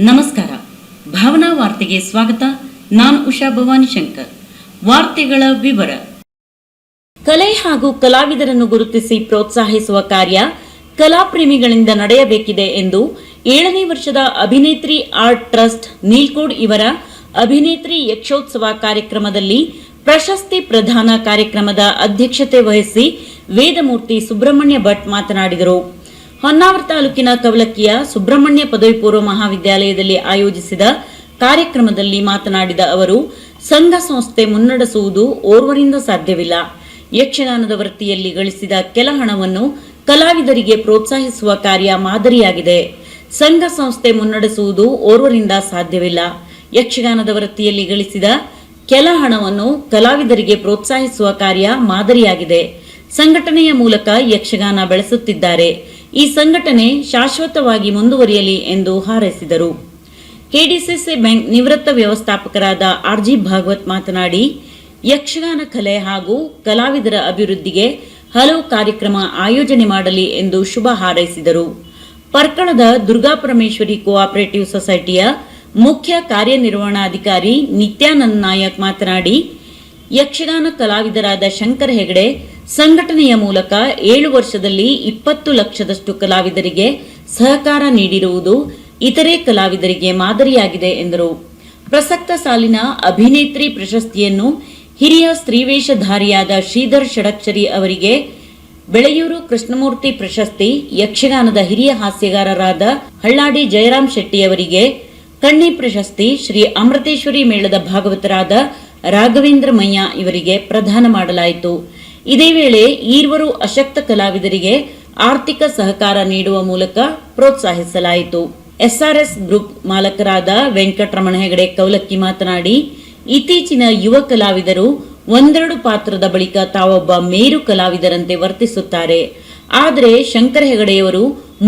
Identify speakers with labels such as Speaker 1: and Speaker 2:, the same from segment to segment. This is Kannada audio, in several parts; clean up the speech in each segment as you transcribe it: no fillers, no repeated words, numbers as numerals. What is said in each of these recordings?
Speaker 1: ನಮಸ್ಕಾರ. ಭಾವನಾ ವಾರ್ತೆಗೆ ಸ್ವಾಗತ. ನಾನು ಉಷಾ ಭವಾನಿ ಶಂಕರ್. ವಾರ್ತೆಗಳ ವಿವರ. ಕಲೆ ಹಾಗೂ ಕಲಾವಿದರನ್ನು ಗುರುತಿಸಿ ಪ್ರೋತ್ಸಾಹಿಸುವ ಕಾರ್ಯ ಕಲಾಪ್ರೇಮಿಗಳಿಂದ ನಡೆಯಬೇಕಿದೆ ಎಂದು 7ನೇ ವರ್ಷದ ಅಭಿನೇತ್ರಿ ಆರ್ಟ್ ಟ್ರಸ್ಟ್ ನೀಲ್ಕೋಡ್ ಇವರ ಅಭಿನೇತ್ರಿ ಯಕ್ಷೋತ್ಸವ ಕಾರ್ಯಕ್ರಮದಲ್ಲಿ ಪ್ರಶಸ್ತಿ ಪ್ರದಾನ ಕಾರ್ಯಕ್ರಮದ ಅಧ್ಯಕ್ಷತೆ ವಹಿಸಿ ವೇದಮೂರ್ತಿ ಸುಬ್ರಹ್ಮಣ್ಯ ಭಟ್ ಮಾತನಾಡಿದರು. ಹೊನ್ನಾವರ ತಾಲೂಕಿನ ಕವಲಕ್ಕಿಯ ಸುಬ್ರಹ್ಮಣ್ಯ ಪದವಿ ಪೂರ್ವ ಮಹಾವಿದ್ಯಾಲಯದಲ್ಲಿ ಆಯೋಜಿಸಿದ ಕಾರ್ಯಕ್ರಮದಲ್ಲಿ ಮಾತನಾಡಿದ ಅವರು, ಸಂಘ ಸಂಸ್ಥೆ ಮುನ್ನಡೆಸುವುದು ಓರ್ವರಿಂದ ಸಾಧ್ಯವಿಲ್ಲ. ಯಕ್ಷಗಾನದ ವೃತ್ತಿಯಲ್ಲಿ ಗಳಿಸಿದ ಕೆಲ ಹಣವನ್ನು ಕಲಾವಿದರಿಗೆ ಪ್ರೋತ್ಸಾಹಿಸುವ ಕಾರ್ಯ ಮಾದರಿಯಾಗಿದೆ. ಸಂಘ ಸಂಸ್ಥೆ ಮುನ್ನಡೆಸುವುದು ಓರ್ವರಿಂದ ಸಾಧ್ಯವಿಲ್ಲ. ಯಕ್ಷಗಾನದ ವೃತ್ತಿಯಲ್ಲಿ ಗಳಿಸಿದ ಕೆಲ ಹಣವನ್ನು ಕಲಾವಿದರಿಗೆ ಪ್ರೋತ್ಸಾಹಿಸುವ ಕಾರ್ಯ ಮಾದರಿಯಾಗಿದೆ. ಸಂಘಟನೆಯ ಮೂಲಕ ಯಕ್ಷಗಾನ ಬೆಳೆಸುತ್ತಿದ್ದಾರೆ. ಈ ಸಂಘಟನೆ ಶಾಶ್ವತವಾಗಿ ಮುಂದುವರಿಯಲಿ ಎಂದು ಹಾರೈಸಿದರು. ಕೆಡಿಸಿಸಿ ಬ್ಯಾಂಕ್ ನಿವೃತ್ತ ವ್ಯವಸ್ಥಾಪಕರಾದ ಆರ್ಜಿ ಭಾಗವತ್ ಮಾತನಾಡಿ, ಯಕ್ಷಗಾನ ಕಲೆ ಹಾಗೂ ಕಲಾವಿದರ ಅಭಿವೃದ್ಧಿಗೆ ಹಲವು ಕಾರ್ಯಕ್ರಮ ಆಯೋಜನೆ ಮಾಡಲಿ ಎಂದು ಶುಭ ಹಾರೈಸಿದರು. ಪರ್ಕಳದ ದುರ್ಗಾಪರಮೇಶ್ವರಿ ಕೋಆಪರೇಟಿವ್ ಸೊಸೈಟಿಯ ಮುಖ್ಯ ಕಾರ್ಯನಿರ್ವಹಣಾಧಿಕಾರಿ ನಿತ್ಯಾನಂದ್ ನಾಯಕ್ ಮಾತನಾಡಿ, ಯಕ್ಷಗಾನ ಕಲಾವಿದರಾದ ಶಂಕರ ಹೆಗಡೆ ಸಂಘಟನೆಯ ಮೂಲಕ 7 ವರ್ಷದಲ್ಲಿ 20 ಲಕ್ಷದಷ್ಟು ಕಲಾವಿದರಿಗೆ ಸಹಕಾರ ನೀಡಿರುವುದು ಇತರೆ ಕಲಾವಿದರಿಗೆ ಮಾದರಿಯಾಗಿದೆ ಎಂದರು. ಪ್ರಸಕ್ತ ಸಾಲಿನ ಅಭಿನೇತ್ರಿ ಪ್ರಶಸ್ತಿಯನ್ನು ಹಿರಿಯ ಸ್ತ್ರೀವೇಷಧಾರಿಯಾದ ಶ್ರೀಧರ್ ಷಡಕ್ಷರಿ ಅವರಿಗೆ, ಬೆಳೆಯೂರು ಕೃಷ್ಣಮೂರ್ತಿ ಪ್ರಶಸ್ತಿ ಯಕ್ಷಗಾನದ ಹಿರಿಯ ಹಾಸ್ಯಗಾರರಾದ ಹಳ್ಳಾಡಿ ಜಯರಾಮ್ ಶೆಟ್ಟಿ ಅವರಿಗೆ, ಕಣ್ಣಿ ಪ್ರಶಸ್ತಿ ಶ್ರೀ ಅಮೃತೇಶ್ವರಿ ಮೇಳದ ಭಾಗವತರಾದ ರಾಘವೇಂದ್ರ ಮಯ್ಯ ಇವರಿಗೆ ಪ್ರದಾನ ಮಾಡಲಾಯಿತು. ಇದೇ ವೇಳೆ ಈರ್ವರು ಅಶಕ್ತ ಕಲಾವಿದರಿಗೆ ಆರ್ಥಿಕ ಸಹಕಾರ ನೀಡುವ ಮೂಲಕ ಪ್ರೋತ್ಸಾಹಿಸಲಾಯಿತು. ಎಸ್ಆರ್ಎಸ್ ಗ್ರೂಪ್ ಮಾಲಕರಾದ ವೆಂಕಟರಮಣ ಹೆಗಡೆ ಕೌಲಕ್ಕಿ ಮಾತನಾಡಿ, ಇತ್ತೀಚಿನ ಯುವ ಕಲಾವಿದರು ಒಂದೆರಡು ಪಾತ್ರದ ಬಳಿಕ ತಾವೊಬ್ಬ ಮೇರು ಕಲಾವಿದರಂತೆ ವರ್ತಿಸುತ್ತಾರೆ. ಆದರೆ ಶಂಕರ ಹೆಗಡೆಯವರು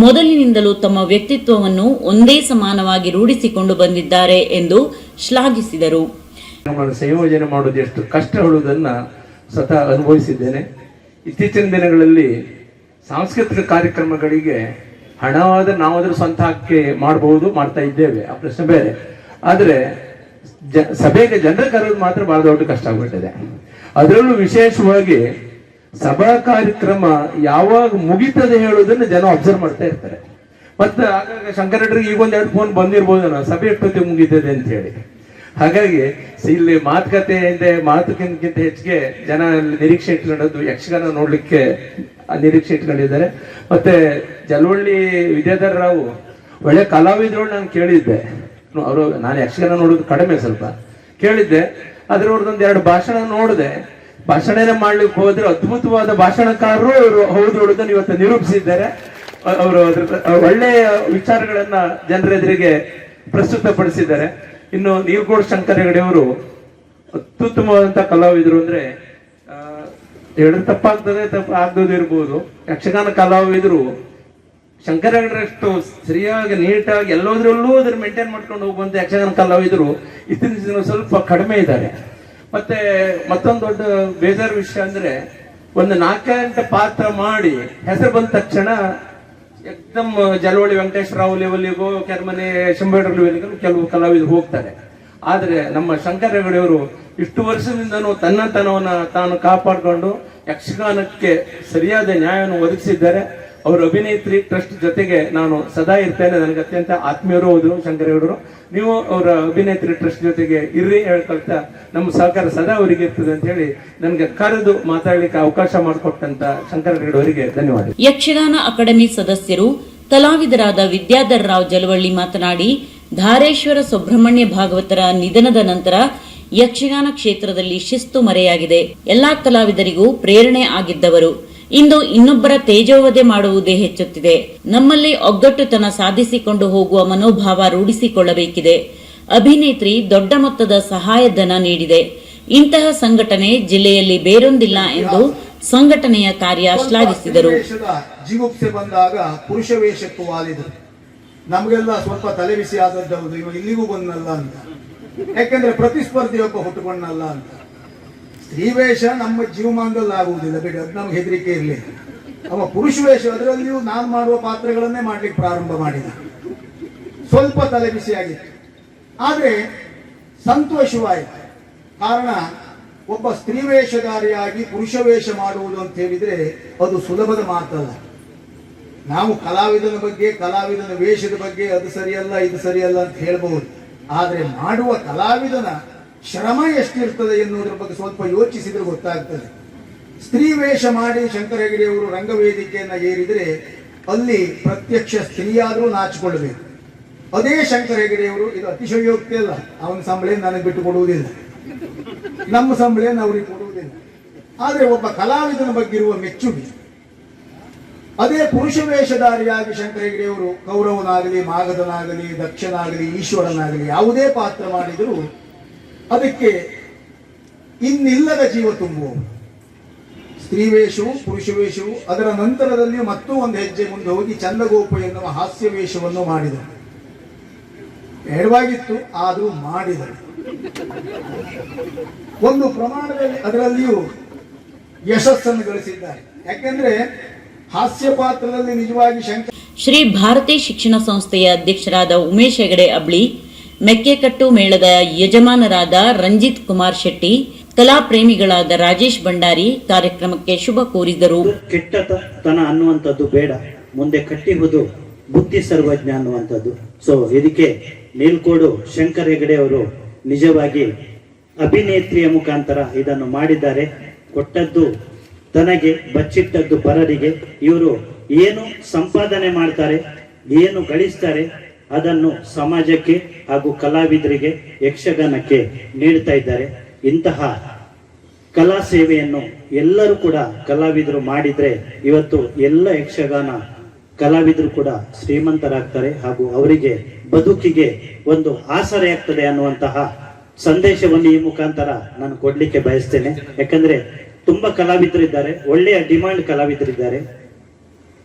Speaker 1: ಮೊದಲಿನಿಂದಲೂ ತಮ್ಮ ವ್ಯಕ್ತಿತ್ವವನ್ನು ಒಂದೇ ಸಮಾನವಾಗಿ ರೂಢಿಸಿಕೊಂಡು ಬಂದಿದ್ದಾರೆ ಎಂದು ಶ್ಲಾಘಿಸಿದರು.
Speaker 2: ಸಂಯೋಜನೆ ಮಾಡೋದು ಎಷ್ಟು ಕಷ್ಟ ಹೇಳುವುದನ್ನ ಸ್ವತಃ ಅನುಭವಿಸಿದ್ದೇನೆ. ಇತ್ತೀಚಿನ ದಿನಗಳಲ್ಲಿ ಸಾಂಸ್ಕೃತಿಕ ಕಾರ್ಯಕ್ರಮಗಳಿಗೆ ಹಣವಾದ ನಾವಾದ್ರೂ ಸ್ವಂತ ಹಾಕಿ ಮಾಡಬಹುದು, ಮಾಡ್ತಾ ಇದ್ದೇವೆ, ಆ ಪ್ರಶ್ನೆ ಬೇರೆ. ಆದರೆ ಸಭೆಗೆ ಜನರ ಕರೆಯೋದು ಮಾತ್ರ ಬಹಳ ದೊಡ್ಡ ಕಷ್ಟ ಆಗ್ಬಿಟ್ಟಿದೆ. ಅದರಲ್ಲೂ ವಿಶೇಷವಾಗಿ ಸಭಾ ಕಾರ್ಯಕ್ರಮ ಯಾವಾಗ ಮುಗಿತದೆ ಹೇಳುವುದನ್ನು ಜನ ಅಬ್ಸರ್ವ್ ಮಾಡ್ತಾ ಇರ್ತಾರೆ. ಮತ್ತೆ ಆಗಾಗ ಶಂಕರಡ್ರಿಗೆ ಈಗ 1-2 ಫೋನ್ ಬಂದಿರ್ಬೋದು, ಸಭೆ ಎಷ್ಟೊತ್ತಿಗೆ ಮುಗಿತದೆ ಅಂತ ಹೇಳಿ. ಹಾಗಾಗಿ ಇಲ್ಲಿ ಮಾತುಕ್ಕಿಂತ ಹೆಚ್ಚಿಗೆ ಜನ ನಿರೀಕ್ಷೆ ಇಟ್ಕೊಂಡದ್ದು ಯಕ್ಷಗಾನ ನೋಡ್ಲಿಕ್ಕೆ ನಿರೀಕ್ಷೆ ಇಟ್ಕೊಂಡಿದ್ದಾರೆ. ಮತ್ತೆ ಜಲವಳ್ಳಿ ವಿದ್ಯಾಧರ ರಾವ್ ಒಳ್ಳೆ ಕಲಾವಿದ್ರು ನಾನು ಕೇಳಿದ್ದೆ. ನಾನು ಯಕ್ಷಗಾನ ನೋಡೋದು ಕಡಿಮೆ, ಸ್ವಲ್ಪ ಕೇಳಿದ್ದೆ. ಅದ್ರವ್ರದ್ದೊಂದು 2 ಭಾಷಣ ನೋಡಿದೆ. ಭಾಷಣನೇ ಮಾಡ್ಲಿಕ್ಕೆ ಹೋದ್ರೆ ಅದ್ಭುತವಾದ ಭಾಷಣಕಾರರು ಅವರು ಹೌದು ಹೇಳೋದನ್ನು ಇವತ್ತು ನಿರೂಪಿಸಿದ್ದಾರೆ. ಅವರು ಒಳ್ಳೆಯ ವಿಚಾರಗಳನ್ನ ಜನರ ಎದುರಿಗೆ ಪ್ರಸ್ತುತಪಡಿಸಿದ್ದಾರೆ. ಇನ್ನು ನೀಲ್ಕೋಡ್ ಶಂಕರ ಹೆಗಡೆ ಅವರು ಅತ್ಯುತ್ತಮವಾದಂತಹ ಕಲಾವಿದರು. ಅಂದ್ರೆ ಹೇಳಿದ್ರೆ ತಪ್ಪಾಗ್ತದೆ, ಆಗದು ಇರ್ಬೋದು. ಯಕ್ಷಗಾನ ಕಲಾವಿದರು ಶಂಕರ ಹೆಗಡೆರಷ್ಟು ಸರಿಯಾಗಿ ನೀಟಾಗಿ ಎಲ್ಲೋದ್ರಲ್ಲೂ ಅದ್ರ ಮೇಂಟೈನ್ ಮಾಡ್ಕೊಂಡು ಹೋಗುವಂತ ಯಕ್ಷಗಾನ ಕಲಾವಿದರು ಇತ್ತೀಚಿನ ಸ್ವಲ್ಪ ಕಡಿಮೆ ಇದ್ದಾರೆ. ಮತ್ತೆ ಮತ್ತೊಂದು ದೊಡ್ಡ ಬೇಜಾರು ವಿಷಯ ಅಂದ್ರೆ, ಒಂದು 4 ಗಂಟೆ ಪಾತ್ರ ಮಾಡಿ ಹೆಸರು ಬಂದ ತಕ್ಷಣ ಎಕ್ದಮ್ ಜಲವಳ್ಳಿ ವೆಂಕಟೇಶ್ವರ ರಾವ್ ಲೆವೆಲ್ಗೂ, ಕೆರ್ಮನೆ ಶಂಬೇಡ್ರ ಲೆವೆಲ್ಗೂ ಕೆಲವು ಕಲಾವಿದರು ಹೋಗ್ತಾರೆ. ಆದ್ರೆ ನಮ್ಮ ಶಂಕರ ಹೆಗಡೆಯವರು ಇಷ್ಟು ವರ್ಷದಿಂದನೂ ತನ್ನತನವನ್ನ ತಾನು ಕಾಪಾಡಿಕೊಂಡು ಯಕ್ಷಗಾನಕ್ಕೆ ಸರಿಯಾದ ನ್ಯಾಯವನ್ನು ಒದಗಿಸಿದ್ದಾರೆ. ಅವರು ಅಭಿನೇತ್ರಿ ಟ್ರಸ್ಟ್ ಜೊತೆಗೆ ನಾನು ಸದಾ ಇರ್ತೇನೆ. ನನಗೆ ಅತ್ಯಂತ ಆತ್ಮೀಯರು ಹೋದ್ರು ಶಂಕರ ಹೆಗಡೆಯವರು. ನೀವು ಅವರ ಅಭಿನೇತ್ರಿ ಟ್ರಸ್ಟ್ ಜೊತೆಗೆ ಇರ್ರಿ ಹೇಳ್ಕೊಳ್ತಾ ನಮ್ಮ ಸಹಕಾರ ಸದಾ ಅವರಿಗೆ ಇರ್ತದೆ ಅಂತ ಹೇಳಿ ನನಗೆ ಕರೆದು ಮಾತಾಡ್ಲಿಕ್ಕೆ ಅವಕಾಶ ಮಾಡಿಕೊಟ್ಟಂತ ಶಂಕರ ಹೆಗಡೆ ಅವರಿಗೆ ಧನ್ಯವಾದ.
Speaker 1: ಯಕ್ಷಗಾನ ಅಕಾಡೆಮಿ ಸದಸ್ಯರು ಕಲಾವಿದರಾದ ವಿದ್ಯಾಧರ ರಾವ್ ಜಲವಳ್ಳಿ ಮಾತನಾಡಿ, ಧಾರೇಶ್ವರ ಸುಬ್ರಹ್ಮಣ್ಯ ಭಾಗವತರ ನಿಧನದ ನಂತರ ಯಕ್ಷಗಾನ ಕ್ಷೇತ್ರದಲ್ಲಿ ಶಿಸ್ತು ಮರೆಯಾಗಿದೆ. ಎಲ್ಲಾ ಕಲಾವಿದರಿಗೂ ಪ್ರೇರಣೆ ಆಗಿದ್ದವರು ಇಂದು ಇನ್ನೊಬ್ಬರ ತೇಜೋವಧೆ ಮಾಡುವುದೇ ಹೆಚ್ಚುತ್ತಿದೆ. ನಮ್ಮಲ್ಲಿ ಒಗ್ಗಟ್ಟುತನ ಸಾಧಿಸಿಕೊಂಡು ಹೋಗುವ ಮನೋಭಾವ ರೂಢಿಸಿಕೊಳ್ಳಬೇಕಿದೆ. ಅಭಿನೇತ್ರಿ ದೊಡ್ಡ ಮೊತ್ತದ ಸಹಾಯಧನ ನೀಡಿದೆ. ಇಂತಹ ಸಂಘಟನೆ ಜಿಲ್ಲೆಯಲ್ಲಿ ಬೇರೊಂದಿಲ್ಲ ಎಂದು ಸಂಘಟನೆಯ ಕಾರ್ಯ ಶ್ಲಾಘಿಸಿದರು.
Speaker 3: ಜಿಗುಪ್ಸೆ ಬಂದಾಗ ಪುರುಷ ವೇಷಕ್ಕೂ ವಾಲಿದರು. ನಮಗೆಲ್ಲ ಸ್ವಲ್ಪ ತಲೆ ಬಿಸಿ ಆದದ್ದು ಇವ ಇಲ್ಲಿಗೂ ಬಂದಲ್ಲ ಅಂತ. ಯಾಕೆಂದ್ರೆ ಪ್ರತಿಸ್ಪರ್ಧಿಯೊಬ್ಬ ಹುಟ್ಟುಕೊಂಡಲ್ಲ ಅಂತ. ಸ್ತ್ರೀವೇಷ ನಮ್ಮ ಜೀವಮಾನದಲ್ಲಿ ಆಗುವುದಿಲ್ಲ ಬಿಡಿ, ಅದು ನಮ್ಗೆ ಹೆದರಿಕೆ ಇರಲಿ. ಅವ ಪುರುಷ ವೇಷ ಅದರಲ್ಲಿಯೂ ನಾನು ಮಾಡುವ ಪಾತ್ರಗಳನ್ನೇ ಮಾಡ್ಲಿಕ್ಕೆ ಪ್ರಾರಂಭ ಮಾಡಿದ. ಸ್ವಲ್ಪ ತಲೆಬಿಸಿಯಾಗಿತ್ತು. ಆದರೆ ಸಂತೋಷವಾಯಿತು. ಕಾರಣ, ಒಬ್ಬ ಸ್ತ್ರೀ ವೇಷಧಾರಿಯಾಗಿ ಪುರುಷ ವೇಷ ಮಾಡುವುದು ಅಂತ ಹೇಳಿದ್ರೆ ಅದು ಸುಲಭದ ಮಾತಲ್ಲ. ನಾವು ಕಲಾವಿದನ ಬಗ್ಗೆ, ಕಲಾವಿದನ ವೇಷದ ಬಗ್ಗೆ ಅದು ಸರಿಯಲ್ಲ ಇದು ಸರಿಯಲ್ಲ ಅಂತ ಹೇಳ್ಬಹುದು. ಆದರೆ ಮಾಡುವ ಕಲಾವಿದನ ಶ್ರಮ ಎಷ್ಟಿರ್ತದೆ ಎನ್ನುವುದರ ಬಗ್ಗೆ ಸ್ವಲ್ಪ ಯೋಚಿಸಿದ್ರೆ ಗೊತ್ತಾಗ್ತದೆ. ಸ್ತ್ರೀ ವೇಷ ಮಾಡಿ ಶಂಕರ ಹೆಗಡೆಯವರು ರಂಗವೇದಿಕೆಯನ್ನ ಏರಿದರೆ ಅಲ್ಲಿ ಪ್ರತ್ಯಕ್ಷ ಸ್ತ್ರೀಯಾದರೂ ನಾಚಿಕೊಳ್ಳಬೇಕು. ಅದೇ ಶಂಕರ ಹೆಗಡೆಯವರು, ಇದು ಅತಿಶಯೋಕ್ತಿ ಅಲ್ಲ, ಅವನ ಸಂಬಳ ನನಗೆ ಬಿಟ್ಟು ಕೊಡುವುದಿಲ್ಲ, ನಮ್ಮ ಸಂಬಳ ಅವ್ರಿಗೆ ಕೊಡುವುದಿಲ್ಲ. ಆದರೆ ಒಬ್ಬ ಕಲಾವಿದನ ಬಗ್ಗೆ ಇರುವ ಮೆಚ್ಚುಗೆ, ಅದೇ ಪುರುಷ ವೇಷಧಾರಿಯಾಗಿ ಶಂಕರ ಹೆಗಡೆಯವರು ಕೌರವನಾಗಲಿ, ಮಾಗಧನಾಗಲಿ, ದಕ್ಷನಾಗಲಿ, ಈಶ್ವರನಾಗಲಿ ಯಾವುದೇ ಪಾತ್ರ ಮಾಡಿದರೂ ಅದಕ್ಕೆ ಇನ್ನಿಲ್ಲದ ಜೀವ ತುಂಬುವವು. ಸ್ತ್ರೀ ವೇಷವು, ಪುರುಷ ವೇಷವು, ಅದರ ನಂತರದಲ್ಲಿ ಮತ್ತೂ ಒಂದು ಹೆಜ್ಜೆ ಮುಂದೆ ಹೋಗಿ ಚಂದಗೋಪ ಎನ್ನುವ ಹಾಸ್ಯ ವೇಷವನ್ನು ಮಾಡಿದರು. ಬೇಡವಾಗಿತ್ತು, ಆದರೂ ಮಾಡಿದರು. ಒಂದು ಪ್ರಮಾಣದಲ್ಲಿ ಅದರಲ್ಲಿಯೂ ಯಶಸ್ಸನ್ನು ಗಳಿಸಿದ್ದಾರೆ. ಯಾಕೆಂದ್ರೆ ಹಾಸ್ಯ ಪಾತ್ರದಲ್ಲಿ ನಿಜವಾಗಿ
Speaker 1: ಶ್ರೀ ಭಾರತಿ ಶಿಕ್ಷಣ ಸಂಸ್ಥೆಯ ಅಧ್ಯಕ್ಷರಾದ ಉಮೇಶ್ ಹೆಗಡೆ ಅಬ್ಳಿ, ಮೆಕ್ಕೆಕಟ್ಟು ಮೇಳದ ಯಜಮಾನರಾದ ರಂಜಿತ್ ಕುಮಾರ್ ಶೆಟ್ಟಿ, ಕಲಾ ಪ್ರೇಮಿಗಳಾದ ರಾಜೇಶ್ ಭಂಡಾರಿ ಕಾರ್ಯಕ್ರಮಕ್ಕೆ ಶುಭ ಕೋರಿದರು.
Speaker 4: ಕೆಟ್ಟತನ ಅನ್ನುವಂಥದ್ದು ಬೇಡ, ಮುಂದೆ ಕಟ್ಟಿಹುದು ಬುದ್ಧಿ ಸರ್ವಜ್ಞ ಅನ್ನುವಂಥದ್ದು. ಸೊ ಇದಕ್ಕೆ ನೀಲ್ಕೋಡು ಶಂಕರ್ ಹೆಗಡೆ ಅವರು ನಿಜವಾಗಿ ಅಭಿನೇತ್ರಿಯ ಮುಖಾಂತರ ಇದನ್ನು ಮಾಡಿದ್ದಾರೆ. ಕೊಟ್ಟದ್ದು ತನಗೆ, ಬಚ್ಚಿಟ್ಟದ್ದು ಪರರಿಗೆ. ಇವರು ಏನು ಸಂಪಾದನೆ ಮಾಡ್ತಾರೆ, ಏನು ಗಳಿಸ್ತಾರೆ, ಅದನ್ನು ಸಮಾಜಕ್ಕೆ ಹಾಗೂ ಕಲಾವಿದರಿಗೆ, ಯಕ್ಷಗಾನಕ್ಕೆ ನೀಡ್ತಾ ಇದ್ದಾರೆ. ಇಂತಹ ಕಲಾ ಸೇವೆಯನ್ನು ಎಲ್ಲರೂ ಕೂಡ ಕಲಾವಿದರು ಮಾಡಿದ್ರೆ ಇವತ್ತು ಎಲ್ಲ ಯಕ್ಷಗಾನ ಕಲಾವಿದರು ಕೂಡ ಶ್ರೀಮಂತರಾಗ್ತಾರೆ ಹಾಗೂ ಅವರಿಗೆ ಬದುಕಿಗೆ ಒಂದು ಆಸರೆ ಆಗ್ತದೆ ಅನ್ನುವಂತಹ ಸಂದೇಶವನ್ನು ಈ ಮುಖಾಂತರ ನಾನು ಕೊಡ್ಲಿಕ್ಕೆ ಬಯಸ್ತೇನೆ. ಯಾಕಂದ್ರೆ ತುಂಬಾ ಕಲಾವಿದರಿದ್ದಾರೆ, ಒಳ್ಳೆಯ ಡಿಮಾಂಡ್ ಕಲಾವಿದರಿದ್ದಾರೆ,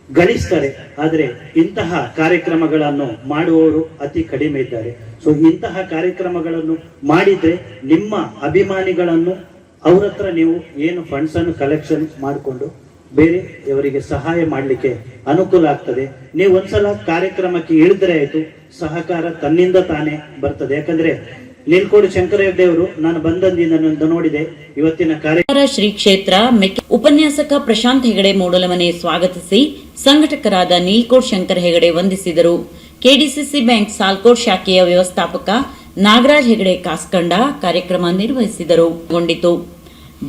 Speaker 4: ಗಳಿಸ್ತಾರೆ. ಆದ್ರೆ ಇಂತಹ ಕಾರ್ಯಕ್ರಮಗಳನ್ನು ಮಾಡುವವರು ಅತಿ ಕಡಿಮೆ ಇದ್ದಾರೆ. ಸೊ ಇಂತಹ ಕಾರ್ಯಕ್ರಮಗಳನ್ನು ಮಾಡಿದ್ರೆ ನಿಮ್ಮ ಅಭಿಮಾನಿಗಳನ್ನು ಅವ್ರ ಹತ್ರ ನೀವು ಏನು ಫಂಡ್ಸ್ ಅನ್ನು ಕಲೆಕ್ಷನ್ ಮಾಡಿಕೊಂಡು ಬೇರೆಯವರಿಗೆ ಸಹಾಯ ಮಾಡಲಿಕ್ಕೆ ಅನುಕೂಲ ಆಗ್ತದೆ. ನೀವು ಒಂದ್ಸಲ ಕಾರ್ಯಕ್ರಮಕ್ಕೆ ಇಳಿದ್ರೆ ಆಯ್ತು, ಸಹಕಾರ ತನ್ನಿಂದ ತಾನೇ ಬರ್ತದೆ. ಯಾಕಂದ್ರೆ ನೀಲ್ಕೋಡು ಶಂಕರ ಹೆಗಡೆ ಅವರು ನಾನು ಬಂದಂದಿನ ನೋಡಿದೆ ಇವತ್ತಿನ
Speaker 1: ಶ್ರೀ ಕ್ಷೇತ್ರ ಉಪನ್ಯಾಸಕ ಪ್ರಶಾಂತ್ ಹೆಗಡೆ ಮೂಡಲಮನೆ ಸ್ವಾಗತಿಸಿ ಸಂಘಟಕರಾದ ನೀಲ್ಕೋಡ್ ಶಂಕರ ಹೆಗಡೆ ವಂದಿಸಿದರು. ಕೆಡಿಸಿಸಿ ಬ್ಯಾಂಕ್ ಸಾಲ್ಕೋಡ್ ಶಾಖೆಯ ವ್ಯವಸ್ಥಾಪಕ ನಾಗರಾಜ್ ಹೆಗಡೆ ಕಾಸ್ಕಂಡ ಕಾರ್ಯಕ್ರಮ ನಿರ್ವಹಿಸಿದರು.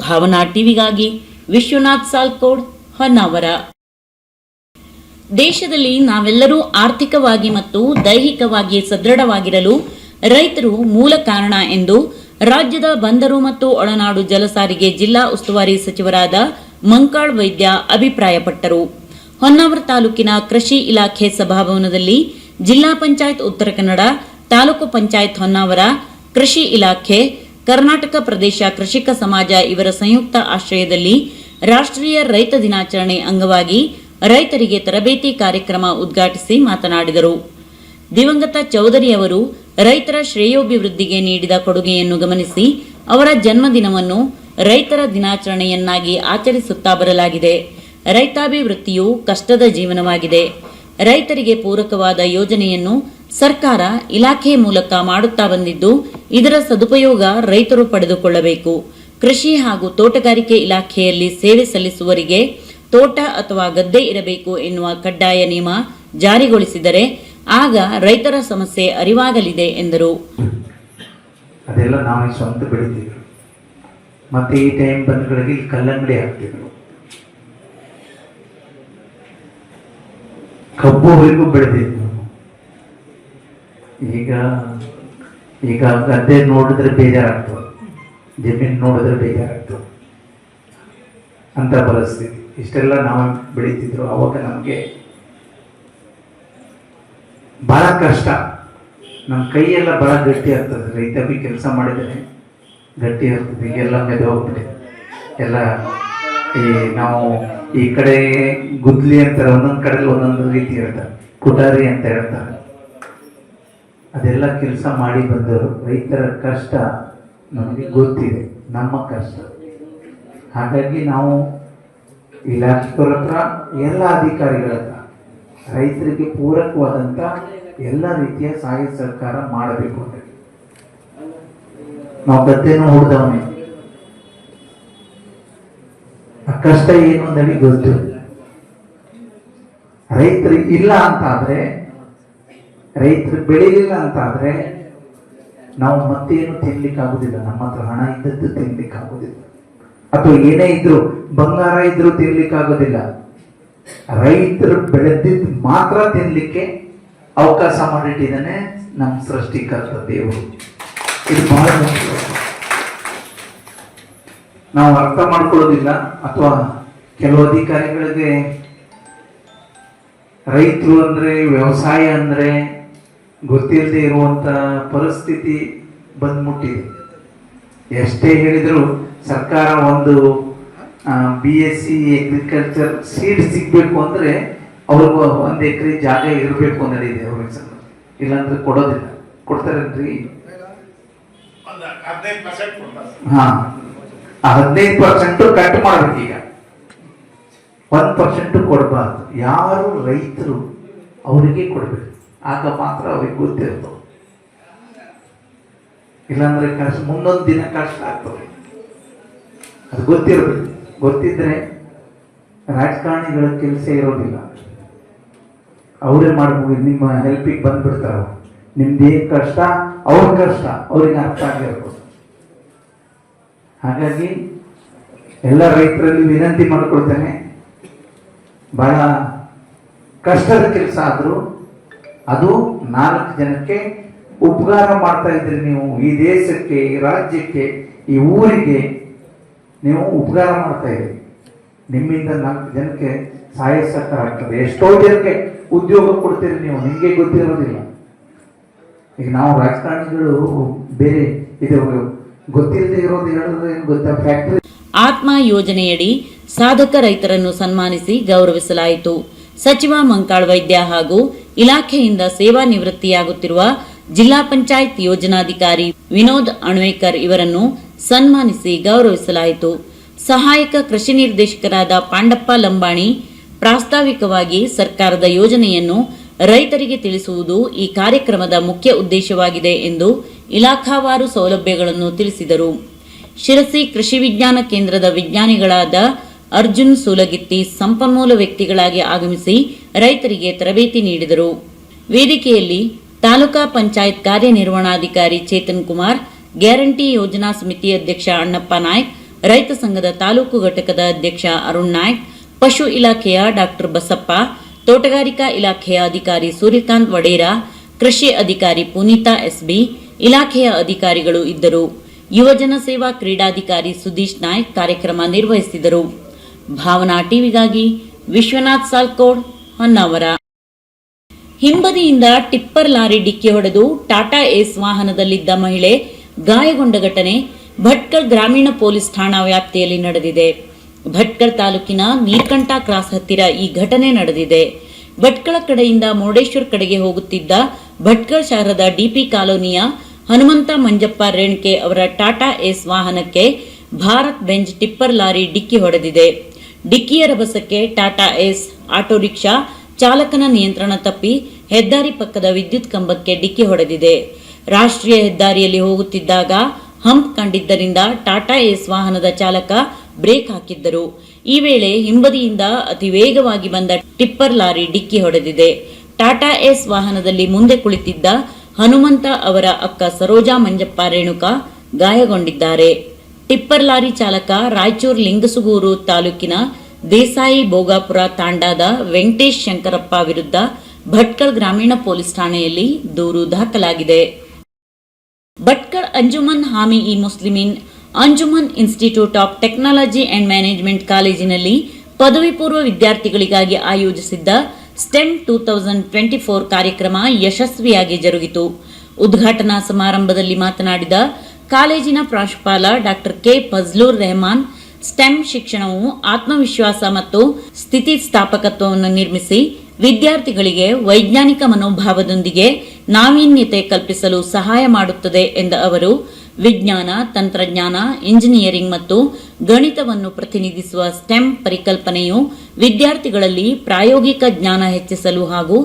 Speaker 1: ಭಾವನಾ ಟಿವಿಗಾಗಿ ವಿಶ್ವನಾಥ್ ಸಾಲ್ಕೋಡ್, ಹೊನ್ನಾವರ. ದೇಶದಲ್ಲಿ ನಾವೆಲ್ಲರೂ ಆರ್ಥಿಕವಾಗಿ ಮತ್ತು ದೈಹಿಕವಾಗಿ ಸದೃಢವಾಗಿರಲು ರೈತರು ಮೂಲ ಕಾರಣ ಎಂದು ರಾಜ್ಯದ ಬಂದರು ಮತ್ತು ಒಳನಾಡು ಜಲಸಾರಿಗೆ ಜಿಲ್ಲಾ ಉಸ್ತುವಾರಿ ಸಚಿವರಾದ ಮಂಕಾಳ್ ವೈದ್ಯ ಅಭಿಪ್ರಾಯಪಟ್ಟರು. ಹೊನ್ನಾವರ ತಾಲೂಕಿನ ಕೃಷಿ ಇಲಾಖೆ ಸಭಾಭವನದಲ್ಲಿ ಜಿಲ್ಲಾ ಪಂಚಾಯತ್ ಉತ್ತರ ಕನ್ನಡ, ತಾಲೂಕು ಪಂಚಾಯತ್ ಹೊನ್ನಾವರ, ಕೃಷಿ ಇಲಾಖೆ, ಕರ್ನಾಟಕ ಪ್ರದೇಶ ಕೃಷಿಕ ಸಮಾಜ ಇವರ ಸಂಯುಕ್ತ ಆಶ್ರಯದಲ್ಲಿ ರಾಷ್ಟ್ರೀಯ ರೈತ ದಿನಾಚರಣೆ ಅಂಗವಾಗಿ ರೈತರಿಗೆ ತರಬೇತಿ ಕಾರ್ಯಕ್ರಮ ಉದ್ಘಾಟಿಸಿ ಮಾತನಾಡಿದರು. ದಿವಂಗತ ಚೌಧರಿ ಅವರು ರೈತರ ಶ್ರೇಯೋಭಿವೃದ್ಧಿಗೆ ನೀಡಿದ ಕೊಡುಗೆಯನ್ನು ಗಮನಿಸಿ ಅವರ ಜನ್ಮದಿನವನ್ನು ರೈತರ ದಿನಾಚರಣೆಯನ್ನಾಗಿ ಆಚರಿಸುತ್ತಾ ಬರಲಾಗಿದೆ. ರೈತಾಭಿವೃದ್ಧಿಯು ಕಷ್ಟದ ಜೀವನವಾಗಿದೆ. ರೈತರಿಗೆ ಪೂರಕವಾದ ಯೋಜನೆಯನ್ನು ಸರ್ಕಾರ ಇಲಾಖೆ ಮೂಲಕ ಮಾಡುತ್ತಾ ಬಂದಿದ್ದು, ಇದರ ಸದುಪಯೋಗ ರೈತರು ಪಡೆದುಕೊಳ್ಳಬೇಕು. ಕೃಷಿ ಹಾಗೂ ತೋಟಗಾರಿಕೆ ಇಲಾಖೆಯಲ್ಲಿ ಸೇವೆ ಸಲ್ಲಿಸುವವರಿಗೆ ತೋಟ ಅಥವಾ ಗದ್ದೆ ಇರಬೇಕು ಎನ್ನುವ ಕಡ್ಡಾಯ ನಿಯಮ ಜಾರಿಗೊಳಿಸಿದರೆ ಆಗ ರೈತರ ಸಮಸ್ಯೆ ಅರಿವಾಗಲಿದೆ ಎಂದರು.
Speaker 5: ಅದೆಲ್ಲ ನಾವು ಸ್ವಂತ ಬೆಳಿತೀವಿ. ಮತ್ತೆ ಈ ಟೈಮ್ ಬಂದ್ಗಳಿಗೆ ಕಲ್ಲಂಗಡಿ ಹಾಕ್ತಿದ್ರು, ಕಬ್ಬುವರೆಗೂ ಬೆಳೆದಿದ್ವು. ಈಗ ಗದ್ದೆ ನೋಡಿದ್ರೆ ಬೇಜಾರಾಗ್ತದೆ, ಜಮೀನು ನೋಡಿದ್ರೆ ಬೇಜಾರಾಗ್ತದೆ ಅಂತ ಪರಿಸ್ಥಿತಿ. ಇಷ್ಟೆಲ್ಲ ನಾವು ಬೆಳೀತಿದ್ರು. ಅವಾಗ ನಮಗೆ ಬಹಳ ಕಷ್ಟ, ನಮ್ಮ ಕೈಯೆಲ್ಲ ಬಹಳ ಗಟ್ಟಿ ಆಗ್ತದೆ. ರೈತಾಪಿ ಕೆಲಸ ಮಾಡಿದರೆ ಗಟ್ಟಿ ಆಗ್ತದೆ. ಈಗೆಲ್ಲ ಮೆದು ಹೋಗ್ಬಿಟ್ಟಿದೆ ಎಲ್ಲ. ನಾವು ಈ ಕಡೆ ಗುದ್ಲಿ ಅಂತಾರೆ, ಒಂದೊಂದು ಕಡೆಯಲ್ಲಿ ಒಂದೊಂದು ರೀತಿ ಹೇಳ್ತಾರೆ, ಕುಟಾರಿ ಅಂತ ಹೇಳ್ತಾರೆ. ಅದೆಲ್ಲ ಕೆಲಸ ಮಾಡಿ ಬಂದವರು. ರೈತರ ಕಷ್ಟ ನಮಗೆ ಗೊತ್ತಿದೆ, ನಮ್ಮ ಕಷ್ಟ. ಹಾಗಾಗಿ ನಾವು ಇಲಾಖೆಯವರ ಹತ್ರ, ಎಲ್ಲ ಅಧಿಕಾರಿಗಳ ಹತ್ರ ರೈತರಿಗೆ ಪೂರಕವಾದಂಥ ಎಲ್ಲ ರೀತಿಯ ಸಹಾಯ ಸರ್ಕಾರ ಮಾಡಬೇಕು ಅಂತ. ನಾವು ಗದ್ದೆನೂ ಹೊಡೆದವನೇ, ಆ ಕಷ್ಟ ಏನು ಅಂತೇಳಿ ಗೊತ್ತು. ರೈತರು ಇಲ್ಲ ಅಂತಾದ್ರೆ, ರೈತರು ಬೆಳಿಲಿಲ್ಲ ಅಂತಾದ್ರೆ ನಾವು ಮತ್ತೇನು ತಿನ್ಲಿಕ್ಕೆ ಆಗುದಿಲ್ಲ. ನಮ್ಮ ಹತ್ರ ಹಣ ಇದ್ದದ್ದು ತಿನ್ಲಿಕ್ಕೆ ಆಗುದಿಲ್ಲ, ಅಥವಾ ಏನೇ ಇದ್ರು ಬಂಗಾರ ಇದ್ರು ತಿನ್ಲಿಕ್ಕೆ ಆಗೋದಿಲ್ಲ. ರೈತರು ಬೆಳೆದಿದ್ದು ಮಾತ್ರ ತಿನ್ಲಿಕ್ಕೆ ಅವಕಾಶ ಮಾಡಿಟ್ಟಿದ್ದಾನೆ ನಮ್ಮ ಸೃಷ್ಟಿಕರ್ತ ದೇವರು. ಇದು ಬಹಳ ಮುಖ್ಯ. ನಾವು ಅರ್ಥ ಮಾಡ್ಕೊಳ್ಳೋದಿಲ್ಲ, ಅಥವಾ ಕೆಲವು ಅಧಿಕಾರಿಗಳಿಗೆ ರೈತರು ಅಂದ್ರೆ, ವ್ಯವಸಾಯ ಅಂದ್ರೆ ಗೊತ್ತಿಲ್ಲದೆ ಇರುವಂತ ಪರಿಸ್ಥಿತಿ ಬಂದ್ಬಿಟ್ಟಿದೆ. ಎಷ್ಟೇ ಹೇಳಿದ್ರು ಸರ್ಕಾರ ಒಂದು BSc ಅಗ್ರಿಕಲ್ಚರ್ ಸೀಡ್ ಸಿಗ್ಬೇಕು ಅಂದ್ರೆ ಅವ್ರಿಗೆ 1 ಎಕರೆ ಜಾಗ ಇರಬೇಕು ಅನ್ನೋದಿದೆ ಅವ್ರಿಗೆ. ಇಲ್ಲಾಂದ್ರೆ ಕೊಡೋದಿಲ್ಲ. ಕೊಡ್ತಾರೇನ್ರಿ? ಹಾ, 15% ಕಟ್ ಮಾಡ್ಬೇಕು. ಈಗ 1% ಕೊಡಬಾರ್ದು. ಯಾರು ರೈತರು ಅವರಿಗೆ ಕೊಡ್ಬೇಕು, ಆಗ ಮಾತ್ರ ಅವ್ರಿಗೆ ಗೊತ್ತಿರ್ತವೆ. ಇಲ್ಲಾಂದ್ರೆ ಕಷ್ಟ, ಮುಂದೊಂದು ದಿನ ಕಷ್ಟ ಆಗ್ತದೆ. ಅದು ಗೊತ್ತಿರ್ಬೇಕು. ಗೊತ್ತಿದ್ರೆ ರಾಜಕಾರಣಿಗಳ ಕೆಲಸ ಇರೋದಿಲ್ಲ, ಅವರೇ ಮಾಡ್ಬೋದು. ನಿಮ್ಮ ಹೆಲ್ಪಿಗೆ ಬಂದ್ಬಿಡ್ತಾರ. ನಿಮ್ದೇನ್ ಕಷ್ಟ, ಅವ್ರ ಕಷ್ಟ ಅವ್ರಿಗೆ ಅರ್ಥ ಆಗಿರ್ಬೋದು. ಹಾಗಾಗಿ ಎಲ್ಲ ರೈತರಲ್ಲಿ ವಿನಂತಿ ಮಾಡ್ಕೊಳ್ತೇನೆ, ಬಹಳ ಕಷ್ಟದ ಕೆಲಸ ಆದ್ರೂ ಅದು 4 ಜನಕ್ಕೆ ಉಪಕಾರ ಮಾಡ್ತಾ ಇದ್ರಿ. ನೀವು ಈ ದೇಶಕ್ಕೆ, ಈ ರಾಜ್ಯಕ್ಕೆ, ಈ ಊರಿಗೆ ನೀವು ಉಪಕಾರ ಮಾಡ್ತಾ ಇದ್ರಿ. ನಿಮ್ಮಿಂದ 4 ಜನಕ್ಕೆ ಸಹಾಯ ಸಹಕಾರ ಆಗ್ತದೆ. ಎಷ್ಟೋ ಜನಕ್ಕೆ ಉದ್ಯೋಗ ಕೊಡ್ತೀರಿ ನೀವು, ನಿಮ್ಗೆ ಗೊತ್ತಿರೋದಿಲ್ಲ. ಈಗ ನಾವು ರಾಜಕಾರಣಿಗಳು ಬೇರೆ ಇದು ಗೊತ್ತಿಲ್ಲದೆ ಇರೋದು ಹೇಳಿದ್ರೆ ಏನು ಗೊತ್ತಾ, ಫ್ಯಾಕ್ಟರಿ
Speaker 1: ಆತ್ಮ ಯೋಜನೆಯಡಿ ಸಾಧಕ ರೈತರನ್ನು ಸನ್ಮಾನಿಸಿ ಗೌರವಿಸಲಾಯಿತು. ಸಚಿವ ಮಂಕಾಳ್ ವೈದ್ಯ ಹಾಗೂ ಇಲಾಖೆಯಿಂದ ಸೇವಾ ನಿವೃತ್ತಿಯಾಗುತ್ತಿರುವ ಜಿಲ್ಲಾ ಪಂಚಾಯತ್ ಯೋಜನಾಧಿಕಾರಿ ವಿನೋದ್ ಅಣ್ವೇಕರ್ ಇವರನ್ನು ಸನ್ಮಾನಿಸಿ ಗೌರವಿಸಲಾಯಿತು. ಸಹಾಯಕ ಕೃಷಿ ನಿರ್ದೇಶಕರಾದ ಪಾಂಡಪ್ಪ ಲಂಬಾಣಿ ಪ್ರಾಸ್ತಾವಿಕವಾಗಿ ಸರ್ಕಾರದ ಯೋಜನೆಯನ್ನು ರೈತರಿಗೆ ತಿಳಿಸುವುದು ಈ ಕಾರ್ಯಕ್ರಮದ ಮುಖ್ಯ ಉದ್ದೇಶವಾಗಿದೆ ಎಂದು ಇಲಾಖಾವಾರು ಸೌಲಭ್ಯಗಳನ್ನು ತಿಳಿಸಿದರು. ಶಿರಸಿ ಕೃಷಿ ವಿಜ್ಞಾನ ಕೇಂದ್ರದ ವಿಜ್ಞಾನಿಗಳಾದ ಅರ್ಜುನ್ ಸೂಲಗಿತ್ತಿ ಸಂಪನ್ಮೂಲ ವ್ಯಕ್ತಿಗಳಾಗಿ ಆಗಮಿಸಿ ರೈತರಿಗೆ ತರಬೇತಿ ನೀಡಿದರು. ವೇದಿಕೆಯಲ್ಲಿ ತಾಲೂಕಾ ಪಂಚಾಯತ್ ಕಾರ್ಯನಿರ್ವಹಣಾಧಿಕಾರಿ ಚೇತನ್ ಕುಮಾರ್, ಗ್ಯಾರಂಟಿ ಯೋಜನಾ ಸಮಿತಿ ಅಧ್ಯಕ್ಷ ಅಣ್ಣಪ್ಪ ನಾಯ್ಕ್, ರೈತ ಸಂಘದ ತಾಲೂಕು ಘಟಕದ ಅಧ್ಯಕ್ಷ ಅರುಣ್ ನಾಯ್ಕ್, ಪಶು ಇಲಾಖೆಯ ಡಾಕ್ಟರ್ ಬಸಪ್ಪ, ತೋಟಗಾರಿಕಾ ಇಲಾಖೆಯ ಅಧಿಕಾರಿ ಸೂರ್ಯಕಾಂತ್ ವಡೇರ, ಕೃಷಿ ಅಧಿಕಾರಿ ಪುನೀತಾ SB, ಇಲಾಖೆಯ ಅಧಿಕಾರಿಗಳು ಇದ್ದರು. ಯುವಜನ ಸೇವಾ ಕ್ರೀಡಾಧಿಕಾರಿ ಸುದೀಶ್ ನಾಯ್ಕ್ ಕಾರ್ಯಕ್ರಮ ನಿರ್ವಹಿಸಿದರು. ಭಾವನಾ ಟಿವಿಗಾಗಿ ವಿಶ್ವನಾಥ್ ಸಾಲ್ಕೋಡ್, ಹೊನ್ನಾವರ. ಹಿಂಬದಿಯಿಂದ ಟಿಪ್ಪರ್ ಲಾರಿ ಡಿಕ್ಕಿ ಹೊಡೆದು ಟಾಟಾ ಏಸ್ ವಾಹನದಲ್ಲಿದ್ದ ಮಹಿಳೆ ಗಾಯಗೊಂಡ ಘಟನೆ ಭಟ್ಕಳ ಗ್ರಾಮೀಣ ಪೊಲೀಸ್ ಠಾಣಾ ವ್ಯಾಪ್ತಿಯಲ್ಲಿ ನಡೆದಿದೆ. ಭಟ್ಕಳ ತಾಲೂಕಿನ ನೀರ್ಕಂಠ ಕ್ರಾಸ್ ಹತ್ತಿರ ಈ ಘಟನೆ ನಡೆದಿದೆ. ಭಟ್ಕಳ ಕಡೆಯಿಂದ ಮುರುಡೇಶ್ವರ ಕಡೆಗೆ ಹೋಗುತ್ತಿದ್ದ ಭಟ್ಕಳ ಶಹರದ DP ಕಾಲೋನಿಯ ಹನುಮಂತ ಮಂಜಪ್ಪ ರೇಣ್ಕೆ ಅವರ ಟಾಟಾ ಏಸ್ ವಾಹನಕ್ಕೆ ಭಾರತ್ ಬೆಂಜ್ ಟಿಪ್ಪರ್ ಲಾರಿ ಡಿಕ್ಕಿ ಹೊಡೆದಿದೆ. ಡಿಕ್ಕಿಯ ರಭಸಕ್ಕೆ ಟಾಟಾ ಏಸ್ ಆಟೋ ರಿಕ್ಷಾ ಚಾಲಕನ ನಿಯಂತ್ರಣ ತಪ್ಪಿ ಹೆದ್ದಾರಿ ಪಕ್ಕದ ವಿದ್ಯುತ್ ಕಂಬಕ್ಕೆ ಡಿಕ್ಕಿ ಹೊಡೆದಿದೆ. ರಾಷ್ಟ್ರೀಯ ಹೆದ್ದಾರಿಯಲ್ಲಿ ಹೋಗುತ್ತಿದ್ದಾಗ ಹಂಪ್ ಕಂಡಿದ್ದರಿಂದ ಟಾಟಾ ಏಸ್ ವಾಹನದ ಚಾಲಕ ಬ್ರೇಕ್ ಹಾಕಿದ್ದರು. ಈ ವೇಳೆ ಹಿಂಬದಿಯಿಂದ ಅತಿ ವೇಗವಾಗಿ ಬಂದ ಟಿಪ್ಪರ್ ಲಾರಿ ಡಿಕ್ಕಿ ಹೊಡೆದಿದೆ. ಟಾಟಾ ಏಸ್ ವಾಹನದಲ್ಲಿ ಮುಂದೆ ಕುಳಿತಿದ್ದ ಹನುಮಂತ ಅವರ ಅಕ್ಕ ಸರೋಜಾ ಮಂಜಪ್ಪ ರೇಣುಕಾ ಗಾಯಗೊಂಡಿದ್ದಾರೆ. ಟಿಪ್ಪರ್ ಲಾರಿ ಚಾಲಕ ರಾಯಚೂರು ಲಿಂಗಸುಗೂರು ತಾಲೂಕಿನ ದೇಸಾಯಿ ಭೋಗಾಪುರ ತಾಂಡಾದ ವೆಂಕಟೇಶ್ ಶಂಕರಪ್ಪ ವಿರುದ್ಧ ಭಟ್ಕಳ ಗ್ರಾಮೀಣ ಪೊಲೀಸ್ ಠಾಣೆಯಲ್ಲಿ ದೂರು ದಾಖಲಾಗಿದೆ. Bhatkal Anjuman Hami e Muslimeen Anjuman institute of technology and management ಕಾಲೇಜಿನಲ್ಲಿ ಪದವಿ ಪೂರ್ವ ವಿದ್ಯಾರ್ಥಿಗಳಿಗಾಗಿ ಆಯೋಜಿಸಿದ್ದ ಸ್ಟೆಮ್ 2024 ಕಾರ್ಯಕ್ರಮ ಯಶಸ್ವಿಯಾಗಿ ಜರುಗಿತು. ಉದ್ಘಾಟನಾ ಸಮಾರಂಭದಲ್ಲಿ ಮಾತನಾಡಿದ ಕಾಲೇಜಿನ ಪ್ರಾಂಶುಪಾಲ ಡಾಕ್ಟರ್ ಕೆ ಫಜ್ಲುರ್ ರೆಹಮಾನ್, ಸ್ಟೆಮ್ ಶಿಕ್ಷಣವು ಆತ್ಮವಿಶ್ವಾಸ ಮತ್ತು ಸ್ಥಿತಿಸ್ಥಾಪಕತ್ವವನ್ನು ನಿರ್ಮಿಸಿ ವಿದ್ಯಾರ್ಥಿಗಳಿಗೆ ವೈಜ್ಞಾನಿಕ ಮನೋಭಾವದೊಂದಿಗೆ ನಾವೀನ್ಯತೆ ಕಲ್ಪಿಸಲು ಸಹಾಯ ಮಾಡುತ್ತದೆ ಎಂದ ಅವರು ವಿಜ್ಞಾನ, ತಂತ್ರಜ್ಞಾನ, ಇಂಜಿನಿಯರಿಂಗ್ ಮತ್ತು ಗಣಿತವನ್ನು ಪ್ರತಿನಿಧಿಸುವ ಸ್ಟೆಮ್ ಪರಿಕಲ್ಪನೆಯು ವಿದ್ಯಾರ್ಥಿಗಳಲ್ಲಿ ಪ್ರಾಯೋಗಿಕ ಜ್ಞಾನ ಹೆಚ್ಚಿಸಲು ಹಾಗೂ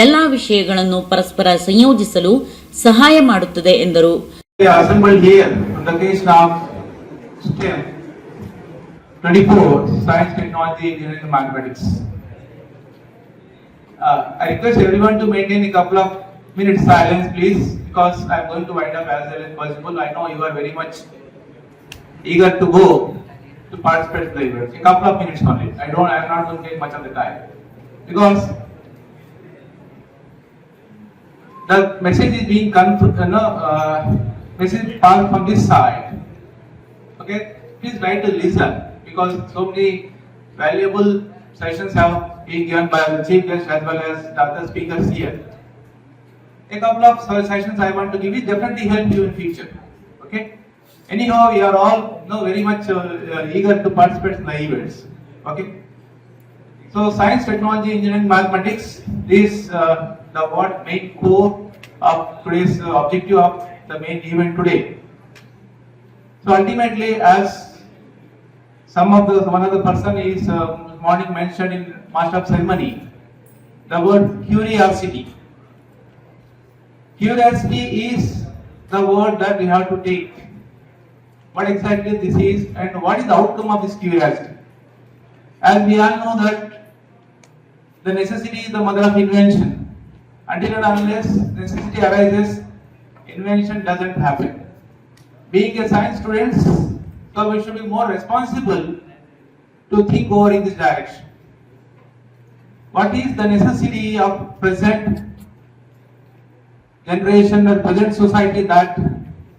Speaker 1: ಎಲ್ಲಾ ವಿಷಯಗಳನ್ನು ಪರಸ್ಪರ ಸಂಯೋಜಿಸಲು ಸಹಾಯ ಮಾಡುತ್ತದೆ ಎಂದರು.
Speaker 6: Assembled here on the occasion of STEM 24 Science, Technology, Engineering and Mathematics. I request everyone to maintain a couple of minutes silence, please, because I am going to wind up as well as possible. I know you are very much eager to go to participate in the event. A couple of minutes only. I am not going to take much of the time because the message is being message passed from this side. Okay, please try to listen because so many valuable sessions have been given by the chief guest as well as the other speakers here. A couple of sessions I want to give you definitely help you in future. Okay. Anyhow, we are all very much eager to participate in the events. Okay. So, science, technology, engineering, mathematics is the main core of today's objective of the main event today. So ultimately, as one of the person is morning mentioned in master of ceremony, the word curiosity. Curiosity is the word that we have to take. What exactly this is and what is the outcome of this curiosity? As we all know that the necessity is the mother of invention. Until and unless necessity arises, invention doesn't happen. Being a science student, so we should be more responsible to think over in this direction. What is the necessity of present generation or present society that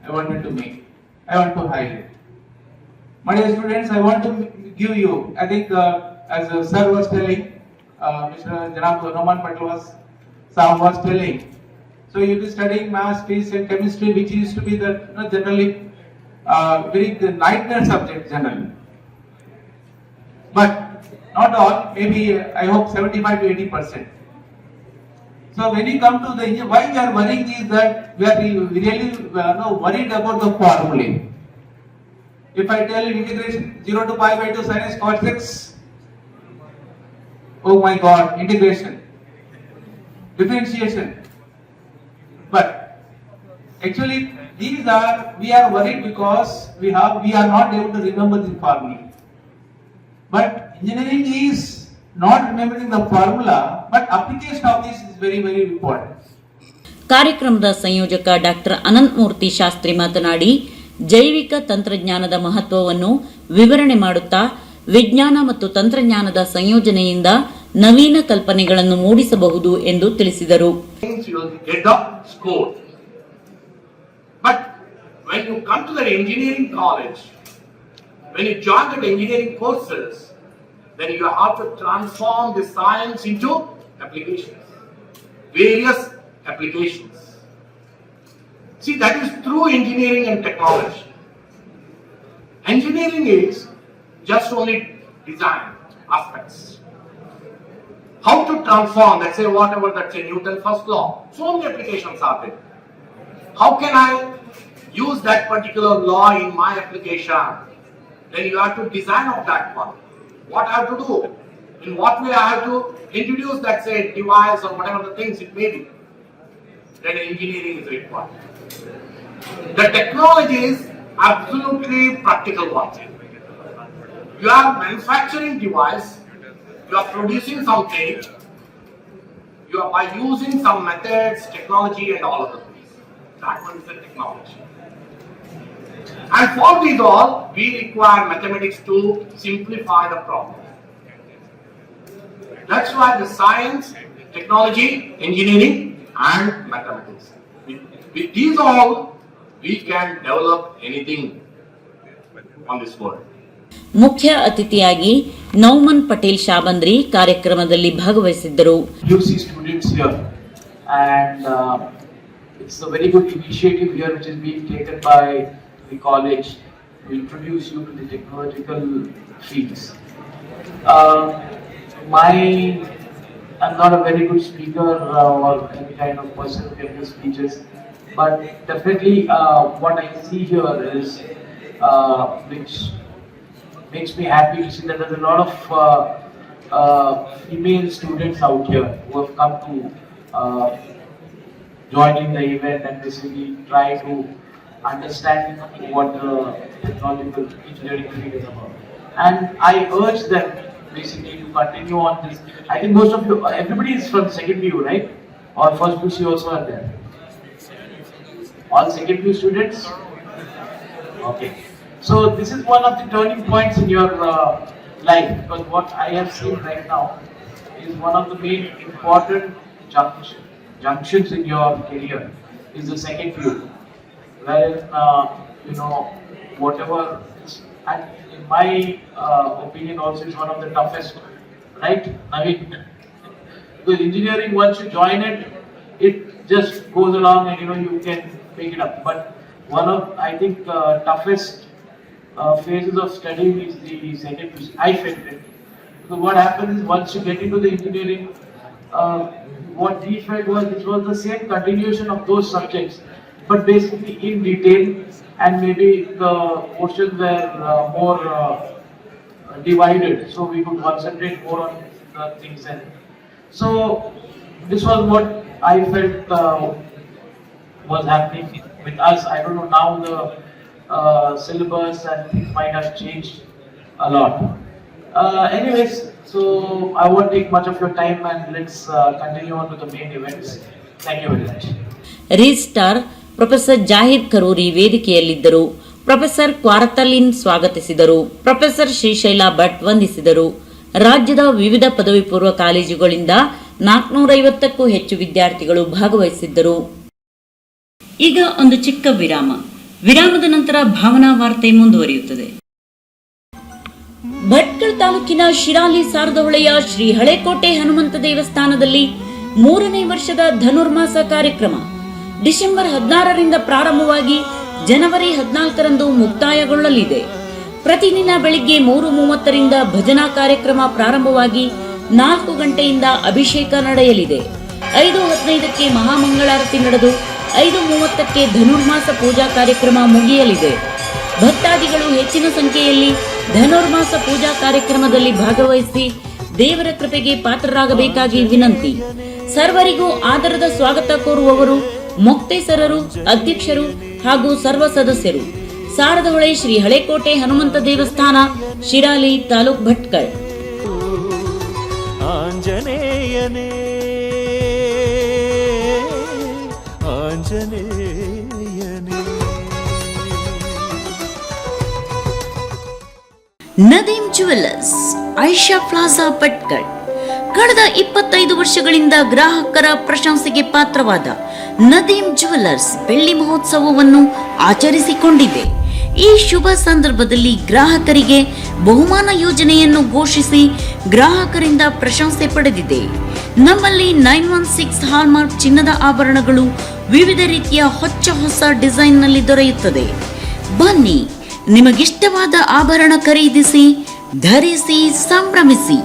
Speaker 6: I wanted to make? I want to highlight. My dear students, I want to give you, I think as sir was telling, Mr. Janab Noman Patel was telling. So you'll be studying maths, physics and chemistry, which used to be the generally very nightmare subject generally. But not all, maybe I hope 75 to 80%. So when you come to the engineering, why we are worrying is that we are really worried about the formulae. If I tell you integration 0 to pi by 2 sin x cos x, oh my God, integration, differentiation. But actually we are worried because we are not able to remember the formula. But engineering is not remembering the formula, but application of this is very, very important.
Speaker 1: ಕಾರ್ಯಕ್ರಮದ ಸಂಯೋಜಕ ಡಾಕ್ಟರ್ ಅನಂತಮೂರ್ತಿ ಶಾಸ್ತ್ರಿ ಮಾತನಾಡಿ ಜೈವಿಕ ತಂತ್ರಜ್ಞಾನದ ಮಹತ್ವವನ್ನು ವಿವರಣೆ ಮಾಡುತ್ತಾ ವಿಜ್ಞಾನ ಮತ್ತು ತಂತ್ರಜ್ಞಾನದ ಸಂಯೋಜನೆಯಿಂದ ನವೀನ ಕಲ್ಪನೆಗಳನ್ನು ಮೂಡಿಸಬಹುದು ಎಂದು ತಿಳಿಸಿದರು.
Speaker 7: But when you come to the engineering college, when you join the engineering courses, then you have to transform the science into applications, various applications. See, that is through engineering and technology. Engineering is just only design aspects. How to transform, let's say whatever, that's a Newton's first law. So many applications are there. How can I use that particular law in my application? Then you have to design of that one. What I have to do? In what way I have to introduce that, say, device or whatever the things it may be. Then engineering is required. The technology is absolutely practical one. You are manufacturing device, you are producing something, you are by using some methods, technology and all of the things. That one is the technology. And for these all, we require mathematics to simplify the problem. That's why the science, technology, engineering and mathematics. With these all, we can develop anything on this world.
Speaker 1: ಮುಖ್ಯ ಅತಿಥಿಯಾಗಿ ನೌಮನ್ ಪಟೇಲ್ ಶಾಬಂದ್ರಿ ಕಾರ್ಯಕ್ರಮದಲ್ಲಿ ಭಾಗವಹಿಸಿದ್ದರು.
Speaker 6: UC students here, and it's a very good initiative here which is being taken by the college to introduce you to the technological fields. My I'm not a very good speaker or any kind of person who can give speeches, but definitely what I see here is which makes me happy to see that there's a lot of female students out here who have come to join in the event and basically try to understand what the technological engineering field is about. And I urge them basically to continue on this. I think most of you, everybody is from second PU, right? Or first PU also are there. All second PU students? Okay. So this is one of the turning points in your life, because what I have seen right now is one of the main important junctions in your career is the second PU, wherein whatever is, and in my opinion also is one of the toughest, right? I mean, because engineering, once you join it, it just goes along and you can pick it up. But one of, I think, toughest phases of studying is the second PU. I felt it. So what happens is once you get into the engineering, what we felt was this was the same continuation of those subjects, but basically in detail, and maybe the portions were more divided, so we could concentrate more on the things. And so this was what I felt was happening with us. I don't know, now the syllabus and things might have changed a lot. Anyways, so I won't take much of your time, and let's continue on to the main events. Thank you very much.
Speaker 1: Registrar professor Zahid Karoori ವೇದಿಕೆಯಲ್ಲಿದ್ದರು. ಪ್ರೊಫೆಸರ್ ಕ್ವಾರತಲಿನ್ ಸ್ವಾಗತಿಸಿದರು. ಪ್ರೊಫೆಸರ್ ಶ್ರೀಶೈಲ ಭಟ್ ವಂದಿಸಿದರು. ರಾಜ್ಯದ ವಿವಿಧ ಪದವಿ ಪೂರ್ವ ಕಾಲೇಜುಗಳಿಂದ 450ಕ್ಕೂ ಹೆಚ್ಚು ವಿದ್ಯಾರ್ಥಿಗಳು ಭಾಗವಹಿಸಿದ್ದರು. ಈಗ ಒಂದು ಚಿಕ್ಕ ವಿರಾಮ. ವಿರಾಮದ ನಂತರ ಭಾವನಾ ವಾರ್ತೆ ಮುಂದುವರಿಯುತ್ತದೆ. ಭಟ್ಕಳ ತಾಲೂಕಿನ ಶಿರಾಲಿ ಸಾರದಹೊಳೆಯ ಶ್ರೀ ಹಳೆಕೋಟೆ ಹನುಮಂತ ದೇವಸ್ಥಾನದಲ್ಲಿ 3ನೇ ವರ್ಷದ ಧನುರ್ಮಾಸ ಕಾರ್ಯಕ್ರಮ ಡಿಸೆಂಬರ್ 16ರಿಂದ ಪ್ರಾರಂಭವಾಗಿ ಜನವರಿ 14ರಂದು ಮುಕ್ತಾಯಗೊಳ್ಳಲಿದೆ. ಪ್ರತಿದಿನ ಬೆಳಿಗ್ಗೆ 3:30ರಿಂದ ಭಜನಾ ಕಾರ್ಯಕ್ರಮ ಪ್ರಾರಂಭವಾಗಿ 4 ಗಂಟೆಯಿಂದ ಅಭಿಷೇಕ ನಡೆಯಲಿದೆ. 5:15ಕ್ಕೆ ಮಹಾಮಂಗಳಾರತಿ ನಡೆದು 5:30ಕ್ಕೆ ಧನುರ್ಮಾಸ ಪೂಜಾ ಕಾರ್ಯಕ್ರಮ ಮುಗಿಯಲಿದೆ. ಭಕ್ತಾದಿಗಳು ಹೆಚ್ಚಿನ ಸಂಖ್ಯೆಯಲ್ಲಿ ಧನುರ್ಮಾಸ ಪೂಜಾ ಕಾರ್ಯಕ್ರಮದಲ್ಲಿ ಭಾಗವಹಿಸಿ ದೇವರ ಕೃಪೆಗೆ ಪಾತ್ರರಾಗಬೇಕಾಗಿ ವಿನಂತಿ. ಸರ್ವರಿಗೂ ಆದರದ ಸ್ವಾಗತ ಕೋರುವವರು ಮೊಕ್ತೇಸರರು, ಅಧ್ಯಕ್ಷರು ಹಾಗೂ ಸರ್ವ ಸದಸ್ಯರು. ಸಾರದಹೊಳೆ ಶ್ರೀ ಹಳೆಕೋಟೆ ಹನುಮಂತ ದೇವಸ್ಥಾನ, ಶಿರಾಲಿ, ತಾಲೂಕ್ ಭಟ್ಕಳ.
Speaker 8: ಆಂಜನೇಯನೇ ಆಂಜನೇಯನೇ.
Speaker 1: Nadeem jewellers, Aisha plaza Bhatkal. ಕಳೆದ 25 ವರ್ಷಗಳಿಂದ ಗ್ರಾಹಕರ ಪ್ರಶಂಸೆಗೆ ಪಾತ್ರವಾದ ನದೀಮ್ ಜುವೆಲ್ಲರ್ಸ್ ಬೆಳ್ಳಿ ಮಹೋತ್ಸವವನ್ನು ಆಚರಿಸಿಕೊಂಡಿದೆ. ಈ ಶುಭ ಸಂದರ್ಭದಲ್ಲಿ ಗ್ರಾಹಕರಿಗೆ ಬಹುಮಾನ ಯೋಜನೆಯನ್ನು ಘೋಷಿಸಿ ಗ್ರಾಹಕರಿಂದ ಪ್ರಶಂಸೆ ಪಡೆದಿದೆ. ನಮ್ಮಲ್ಲಿ 916 ಹಾಲ್ಮಾರ್ಕ್ ಚಿನ್ನದ ಆಭರಣಗಳು ವಿವಿಧ ರೀತಿಯ ಹೊಸ ಡಿಸೈನ್ನಲ್ಲಿ ದೊರೆಯುತ್ತದೆ. ಬನ್ನಿ, ನಿಮಗಿಷ್ಟವಾದ ಆಭರಣ ಖರೀದಿಸಿ, ಧರಿಸಿ, ಸಂಭ್ರಮಿಸಿ.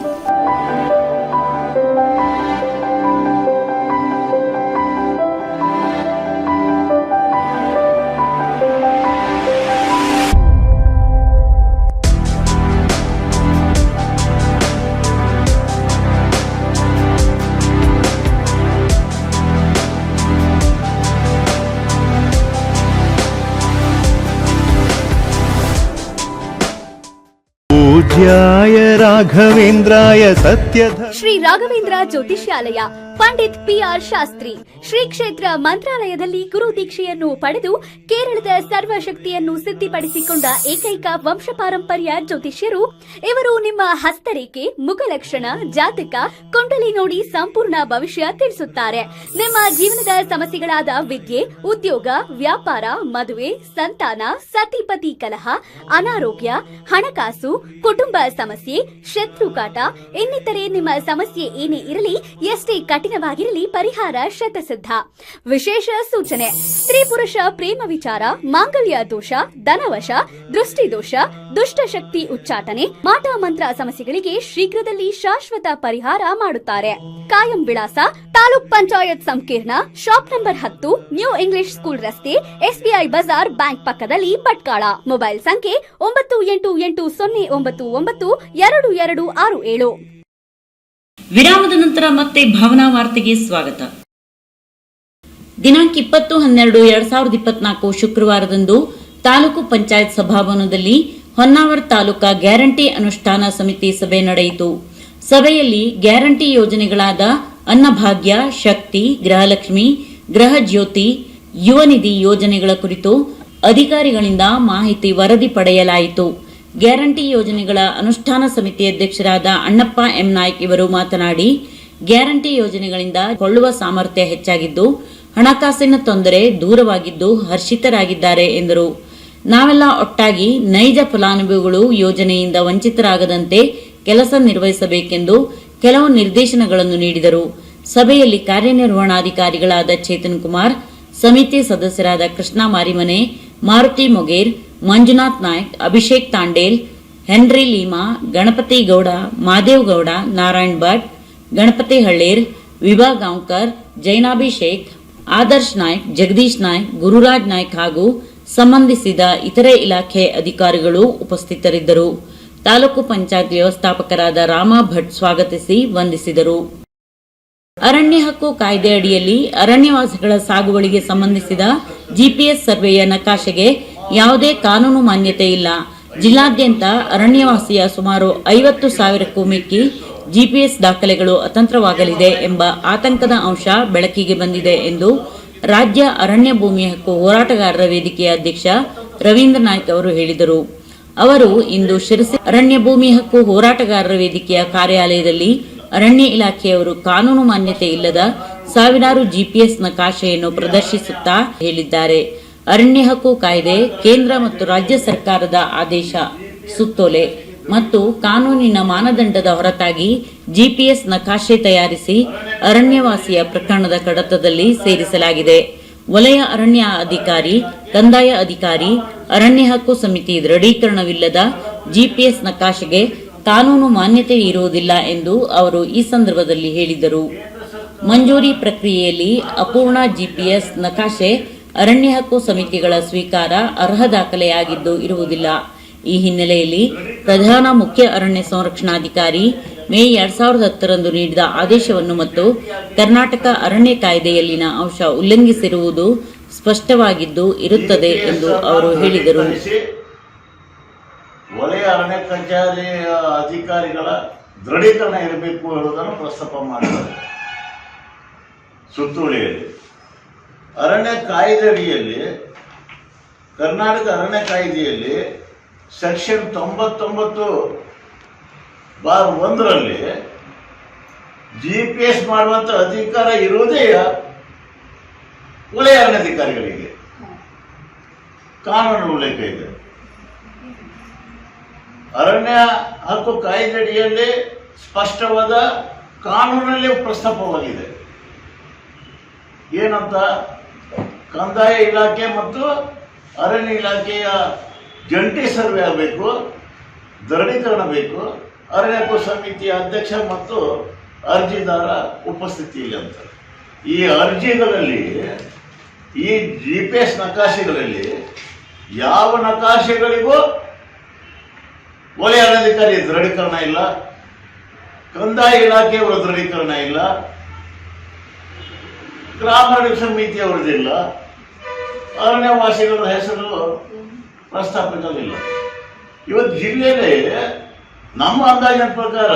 Speaker 8: पूज्याय राघवेन्द्राय सत्यधर्म
Speaker 9: ಶ್ರೀ ರಾಘವೇಂದ್ರ ಜ್ಯೋತಿಷ್ಯಾಲಯ, ಪಂಡಿತ್ PR ಶಾಸ್ತ್ರಿ ಶ್ರೀ ಕ್ಷೇತ್ರ ಮಂತ್ರಾಲಯದಲ್ಲಿ ಗುರು ದೀಕ್ಷೆಯನ್ನು ಪಡೆದು ಕೇರಳದ ಸರ್ವಶಕ್ತಿಯನ್ನು ಸಿದ್ಧಿಪಡಿಸಿಕೊಂಡ ಏಕೈಕ ವಂಶ ಪಾರಂಪರ್ಯ ಜ್ಯೋತಿಷ್ಯರು ಇವರು. ನಿಮ್ಮ ಹಸ್ತರೇಖೆ, ಮುಖಲಕ್ಷಣ, ಜಾತಕ, ಕುಂಡಲಿ ನೋಡಿ ಸಂಪೂರ್ಣ ಭವಿಷ್ಯ ತಿಳಿಸುತ್ತಾರೆ. ನಿಮ್ಮ ಜೀವನದ ಸಮಸ್ಯೆಗಳಾದ ವಿದ್ಯೆ, ಉದ್ಯೋಗ, ವ್ಯಾಪಾರ, ಮದುವೆ, ಸಂತಾನ, ಸತಿಪತಿ ಕಲಹ, ಅನಾರೋಗ್ಯ, ಹಣಕಾಸು, ಕುಟುಂಬ ಸಮಸ್ಯೆ, ಶತ್ರುಕಾಟ ಇನ್ನಿತರೆ ನಿಮ್ಮ ಸಮಸ್ಯೆ ಏನೇ ಇರಲಿ, ಎಷ್ಟೇ ಕಠಿಣ ದಿನವಾಗಿರಲಿ ಪರಿಹಾರ ಶತಸಿದ್ಧ. ವಿಶೇಷ ಸೂಚನೆ: ಸ್ತ್ರೀ ಪುರುಷ ಪ್ರೇಮ ವಿಚಾರ, ಮಾಂಗಲ್ಯ ದೋಷ, ಧನವಶ, ದೃಷ್ಟಿದೋಷ, ದುಷ್ಟಶಕ್ತಿ ಉಚ್ಚಾಟನೆ, ಮಾಟ ಮಂತ್ರ ಸಮಸ್ಯೆಗಳಿಗೆ ಶೀಘ್ರದಲ್ಲಿ ಶಾಶ್ವತ ಪರಿಹಾರ ಮಾಡುತ್ತಾರೆ. ಕಾಯಂ ವಿಳಾಸ: ತಾಲೂಕ್ ಪಂಚಾಯತ್ ಸಂಕೀರ್ಣ, shop number 10, new English school ರಸ್ತೆ, SBI ಬಜಾರ್ ಬ್ಯಾಂಕ್ ಪಕ್ಕದಲ್ಲಿ, ಭಟ್ಕಳ. ಮೊಬೈಲ್ ಸಂಖ್ಯೆ 9880992267.
Speaker 1: ವಿರಾಮದ ನಂತರ ಮತ್ತೆ ಭಾವನಾ ವಾರ್ತೆಗೆ ಸ್ವಾಗತ. ದಿನಾಂಕ 20/12/2024 ಶುಕ್ರವಾರದಂದು ತಾಲೂಕು ಪಂಚಾಯತ್ ಸಭಾಭವನದಲ್ಲಿ ಹೊನ್ನಾವರ ತಾಲೂಕಾ ಗ್ಯಾರಂಟಿ ಅನುಷ್ಠಾನ ಸಮಿತಿ ಸಭೆ ನಡೆಯಿತು. ಸಭೆಯಲ್ಲಿ ಗ್ಯಾರಂಟಿ ಯೋಜನೆಗಳಾದ ಅನ್ನಭಾಗ್ಯ, ಶಕ್ತಿ, ಗೃಹಲಕ್ಷ್ಮಿ, ಗೃಹ ಜ್ಯೋತಿ, ಯುವ ನಿಧಿ ಯೋಜನೆಗಳ ಕುರಿತು ಅಧಿಕಾರಿಗಳಿಂದ ಮಾಹಿತಿ ವರದಿ ಪಡೆಯಲಾಯಿತು. ಗ್ಯಾರಂಟಿ ಯೋಜನೆಗಳ ಅನುಷ್ಠಾನ ಸಮಿತಿ ಅಧ್ಯಕ್ಷರಾದ ಅಣ್ಣಪ್ಪ ಎಂ ನಾಯ್ಕ್ ಇವರು ಮಾತನಾಡಿ, ಗ್ಯಾರಂಟಿ ಯೋಜನೆಗಳಿಂದ ಕೊಳ್ಳುವ ಸಾಮರ್ಥ್ಯ ಹೆಚ್ಚಾಗಿದ್ದು ಹಣಕಾಸಿನ ತೊಂದರೆ ದೂರವಾಗಿದ್ದು ಹರ್ಷಿತರಾಗಿದ್ದಾರೆ ಎಂದರು. ನಾವೆಲ್ಲ ಒಟ್ಟಾಗಿ ನೈಜ ಫಲಾನುಭವಿಗಳು ಯೋಜನೆಯಿಂದ ವಂಚಿತರಾಗದಂತೆ ಕೆಲಸ ನಿರ್ವಹಿಸಬೇಕೆಂದು ಕೆಲವು ನಿರ್ದೇಶನಗಳನ್ನು ನೀಡಿದರು. ಸಭೆಯಲ್ಲಿ ಕಾರ್ಯನಿರ್ವಹಣಾಧಿಕಾರಿಗಳಾದ ಚೇತನ್ ಕುಮಾರ್, ಸಮಿತಿ ಸದಸ್ಯರಾದ ಕೃಷ್ಣ ಮಾರಿಮನೆ, ಮಾರುತಿ ಮೊಗೇರ್, ಮಂಜುನಾಥ್ ನಾಯ್ಕ್, ಅಭಿಷೇಕ್ ತಾಂಡೇಲ್, ಹೆನ್ರಿ ಲೀಮಾ, ಗಣಪತಿ ಗೌಡ, ಮಾದೇವ್ ಗೌಡ, ನಾರಾಯಣ್ ಭಟ್, ಗಣಪತಿ ಹಳ್ಳೇರ್, ವಿಭಾ ಗಾಂವ್ಕರ್, ಜೈನಾಭಿಷೇಕ್, ಆದರ್ಶ್ ನಾಯ್ಕ್, ಜಗದೀಶ್ ನಾಯ್ಕ್, ಗುರುರಾಜ್ ನಾಯ್ಕ್ ಹಾಗೂ ಸಂಬಂಧಿಸಿದ ಇತರೆ ಇಲಾಖೆ ಅಧಿಕಾರಿಗಳು ಉಪಸ್ಥಿತರಿದ್ದರು. ತಾಲೂಕು ಪಂಚಾಯತ್ ವ್ಯವಸ್ಥಾಪಕರಾದ ರಾಮ ಭಟ್ ಸ್ವಾಗತಿಸಿ ವಂದಿಸಿದರು. ಅರಣ್ಯ ಹಕ್ಕು ಕಾಯ್ದೆ ಅಡಿಯಲ್ಲಿ ಅರಣ್ಯವಾಸಿಗಳ ಸಾಗುವಳಿಗೆ ಸಂಬಂಧಿಸಿದ ಜಿಪಿಎಸ್ ಸರ್ವೆಯ ನಕಾಶೆಗೆ ಯಾವುದೇ ಕಾನೂನು ಮಾನ್ಯತೆ ಇಲ್ಲ. ಜಿಲ್ಲಾದ್ಯಂತ ಅರಣ್ಯವಾಸಿಯ ಸುಮಾರು 50,000ಕ್ಕೂ ಮಿಕ್ಕಿ ಜಿಪಿಎಸ್ ದಾಖಲೆಗಳು ಅತಂತ್ರವಾಗಲಿದೆ ಎಂಬ ಆತಂಕದ ಅಂಶ ಬೆಳಕಿಗೆ ಬಂದಿದೆ ಎಂದು ರಾಜ್ಯ ಅರಣ್ಯ ಭೂಮಿ ಹಕ್ಕು ಹೋರಾಟಗಾರರ ವೇದಿಕೆಯ ಅಧ್ಯಕ್ಷ ರವೀಂದ್ರ ನಾಯ್ಕ್ ಅವರು ಹೇಳಿದರು. ಅವರು ಇಂದು ಶಿರಸಿ ಅರಣ್ಯ ಭೂಮಿ ಹಕ್ಕು ಹೋರಾಟಗಾರರ ವೇದಿಕೆಯ ಕಾರ್ಯಾಲಯದಲ್ಲಿ ಅರಣ್ಯ ಇಲಾಖೆಯವರು ಕಾನೂನು ಮಾನ್ಯತೆ ಇಲ್ಲದ ಸಾವಿರಾರು ಜಿಪಿಎಸ್ ನಕಾಶೆಯನ್ನು ಪ್ರದರ್ಶಿಸುತ್ತಾ ಹೇಳಿದ್ದಾರೆ. ಅರಣ್ಯ ಹಕ್ಕು ಕಾಯ್ದೆ ಕೇಂದ್ರ ಮತ್ತು ರಾಜ್ಯ ಸರ್ಕಾರದ ಆದೇಶ, ಸುತ್ತೋಲೆ ಮತ್ತು ಕಾನೂನಿನ ಮಾನದಂಡದ ಹೊರತಾಗಿ ಜಿಪಿಎಸ್ ನಕಾಶೆ ತಯಾರಿಸಿ ಅರಣ್ಯವಾಸಿಯ ಪ್ರಕರಣದ ಕಡತದಲ್ಲಿ ಸೇರಿಸಲಾಗಿದೆ. ವಲಯ ಅರಣ್ಯ ಅಧಿಕಾರಿ, ಕಂದಾಯ ಅಧಿಕಾರಿ, ಅರಣ್ಯ ಹಕ್ಕು ಸಮಿತಿ ದೃಢೀಕರಣವಿಲ್ಲದ ಜಿಪಿಎಸ್ ನಕಾಶೆಗೆ ಕಾನೂನು ಮಾನ್ಯತೆ ಇರುವುದಿಲ್ಲ ಎಂದು ಅವರು ಈ ಸಂದರ್ಭದಲ್ಲಿ ಹೇಳಿದರು. ಮಂಜೂರಿ ಪ್ರಕ್ರಿಯೆಯಲ್ಲಿ ಅಪೂರ್ಣ ಜಿಪಿಎಸ್ ನಕಾಶೆ ಅರಣ್ಯ ಹಕ್ಕು ಸಮಿತಿಗಳ ಸ್ವೀಕಾರ ಅರ್ಹ ದಾಖಲೆಯಾಗಿದ್ದು ಇರುವುದಿಲ್ಲ. ಈ ಹಿನ್ನೆಲೆಯಲ್ಲಿ ಪ್ರಧಾನ ಮುಖ್ಯ ಅರಣ್ಯ ಸಂರಕ್ಷಣಾಧಿಕಾರಿ ಮೇ 2010ರಂದು ನೀಡಿದ ಆದೇಶವನ್ನು ಮತ್ತು ಕರ್ನಾಟಕ ಅರಣ್ಯ ಕಾಯ್ದೆಯಲ್ಲಿನ ಅಂಶ ಉಲ್ಲಂಘಿಸಿರುವುದು ಸ್ಪಷ್ಟವಾಗಿದ್ದು ಇರುತ್ತದೆ ಎಂದು ಅವರು ಹೇಳಿದರು.
Speaker 10: ವಲಯ ಅರಣ್ಯ ಕಚೇರಿಯ ಅಧಿಕಾರಿಗಳ ದೃಢೀಕರಣ ಇರಬೇಕು ಹೇಳುವುದನ್ನು ಪ್ರಸ್ತಾಪ ಮಾಡಿದ್ದಾರೆ. ಸುತ್ತೋಲೆಯಲ್ಲಿ ಅರಣ್ಯ ಕಾಯ್ದೆ ಅಡಿಯಲ್ಲಿ, ಕರ್ನಾಟಕ ಅರಣ್ಯ ಕಾಯ್ದೆಯಲ್ಲಿ ಸೆಕ್ಷನ್ 99/1ರಲ್ಲಿ ಜಿಪಿಎಸ್ ಮಾಡುವಂತ ಅಧಿಕಾರ ಇರುವುದೇ ವಲಯ ಅರಣ್ಯಾಧಿಕಾರಿಗಳಿಗೆ ಕಾನೂನು ಉಲ್ಲೇಖ ಇದೆ. ಅರಣ್ಯ ಹಕ್ಕು ಕಾಯ್ದೆಯಡಿಯಲ್ಲಿ ಸ್ಪಷ್ಟವಾದ ಕಾನೂನಲ್ಲಿ ಪ್ರಸ್ತಾಪವಾಗಿದೆ. ಏನಂತ, ಕಂದಾಯ ಇಲಾಖೆ ಮತ್ತು ಅರಣ್ಯ ಇಲಾಖೆಯ ಜಂಟಿ ಸರ್ವೆ ಆಗಬೇಕು, ದೃಢೀಕರಣ ಬೇಕು, ಅರಣ್ಯ ಹಕ್ಕು ಸಮಿತಿಯ ಅಧ್ಯಕ್ಷ ಮತ್ತು ಅರ್ಜಿದಾರ ಉಪಸ್ಥಿತಿಯಲ್ಲಿ ಅಂತ. ಈ ಅರ್ಜಿಗಳಲ್ಲಿ, ಈ ಜಿಪಿಎಸ್ ನಕಾಶೆಗಳಲ್ಲಿ ಯಾವ ನಕಾಶೆಗಳಿಗೂ ವಲಯ ಅರಣ್ಯಾಧಿಕಾರಿ ದೃಢೀಕರಣ ಇಲ್ಲ, ಕಂದಾಯ ಇಲಾಖೆಯವರ ದೃಢೀಕರಣ ಇಲ್ಲ, ಗ್ರಾಮಾರಣ್ಯ ಸಮಿತಿಯವರದಿಲ್ಲ, ಅರಣ್ಯವಾಸಿಗಳ ಹೆಸರು ಪ್ರಸ್ತಾಪದಲ್ಲಿಲ್ಲ. ಇವತ್ತು ಜಿಲ್ಲೆಯಲ್ಲಿ ನಮ್ಮ ಅಂದಾಜಿನ ಪ್ರಕಾರ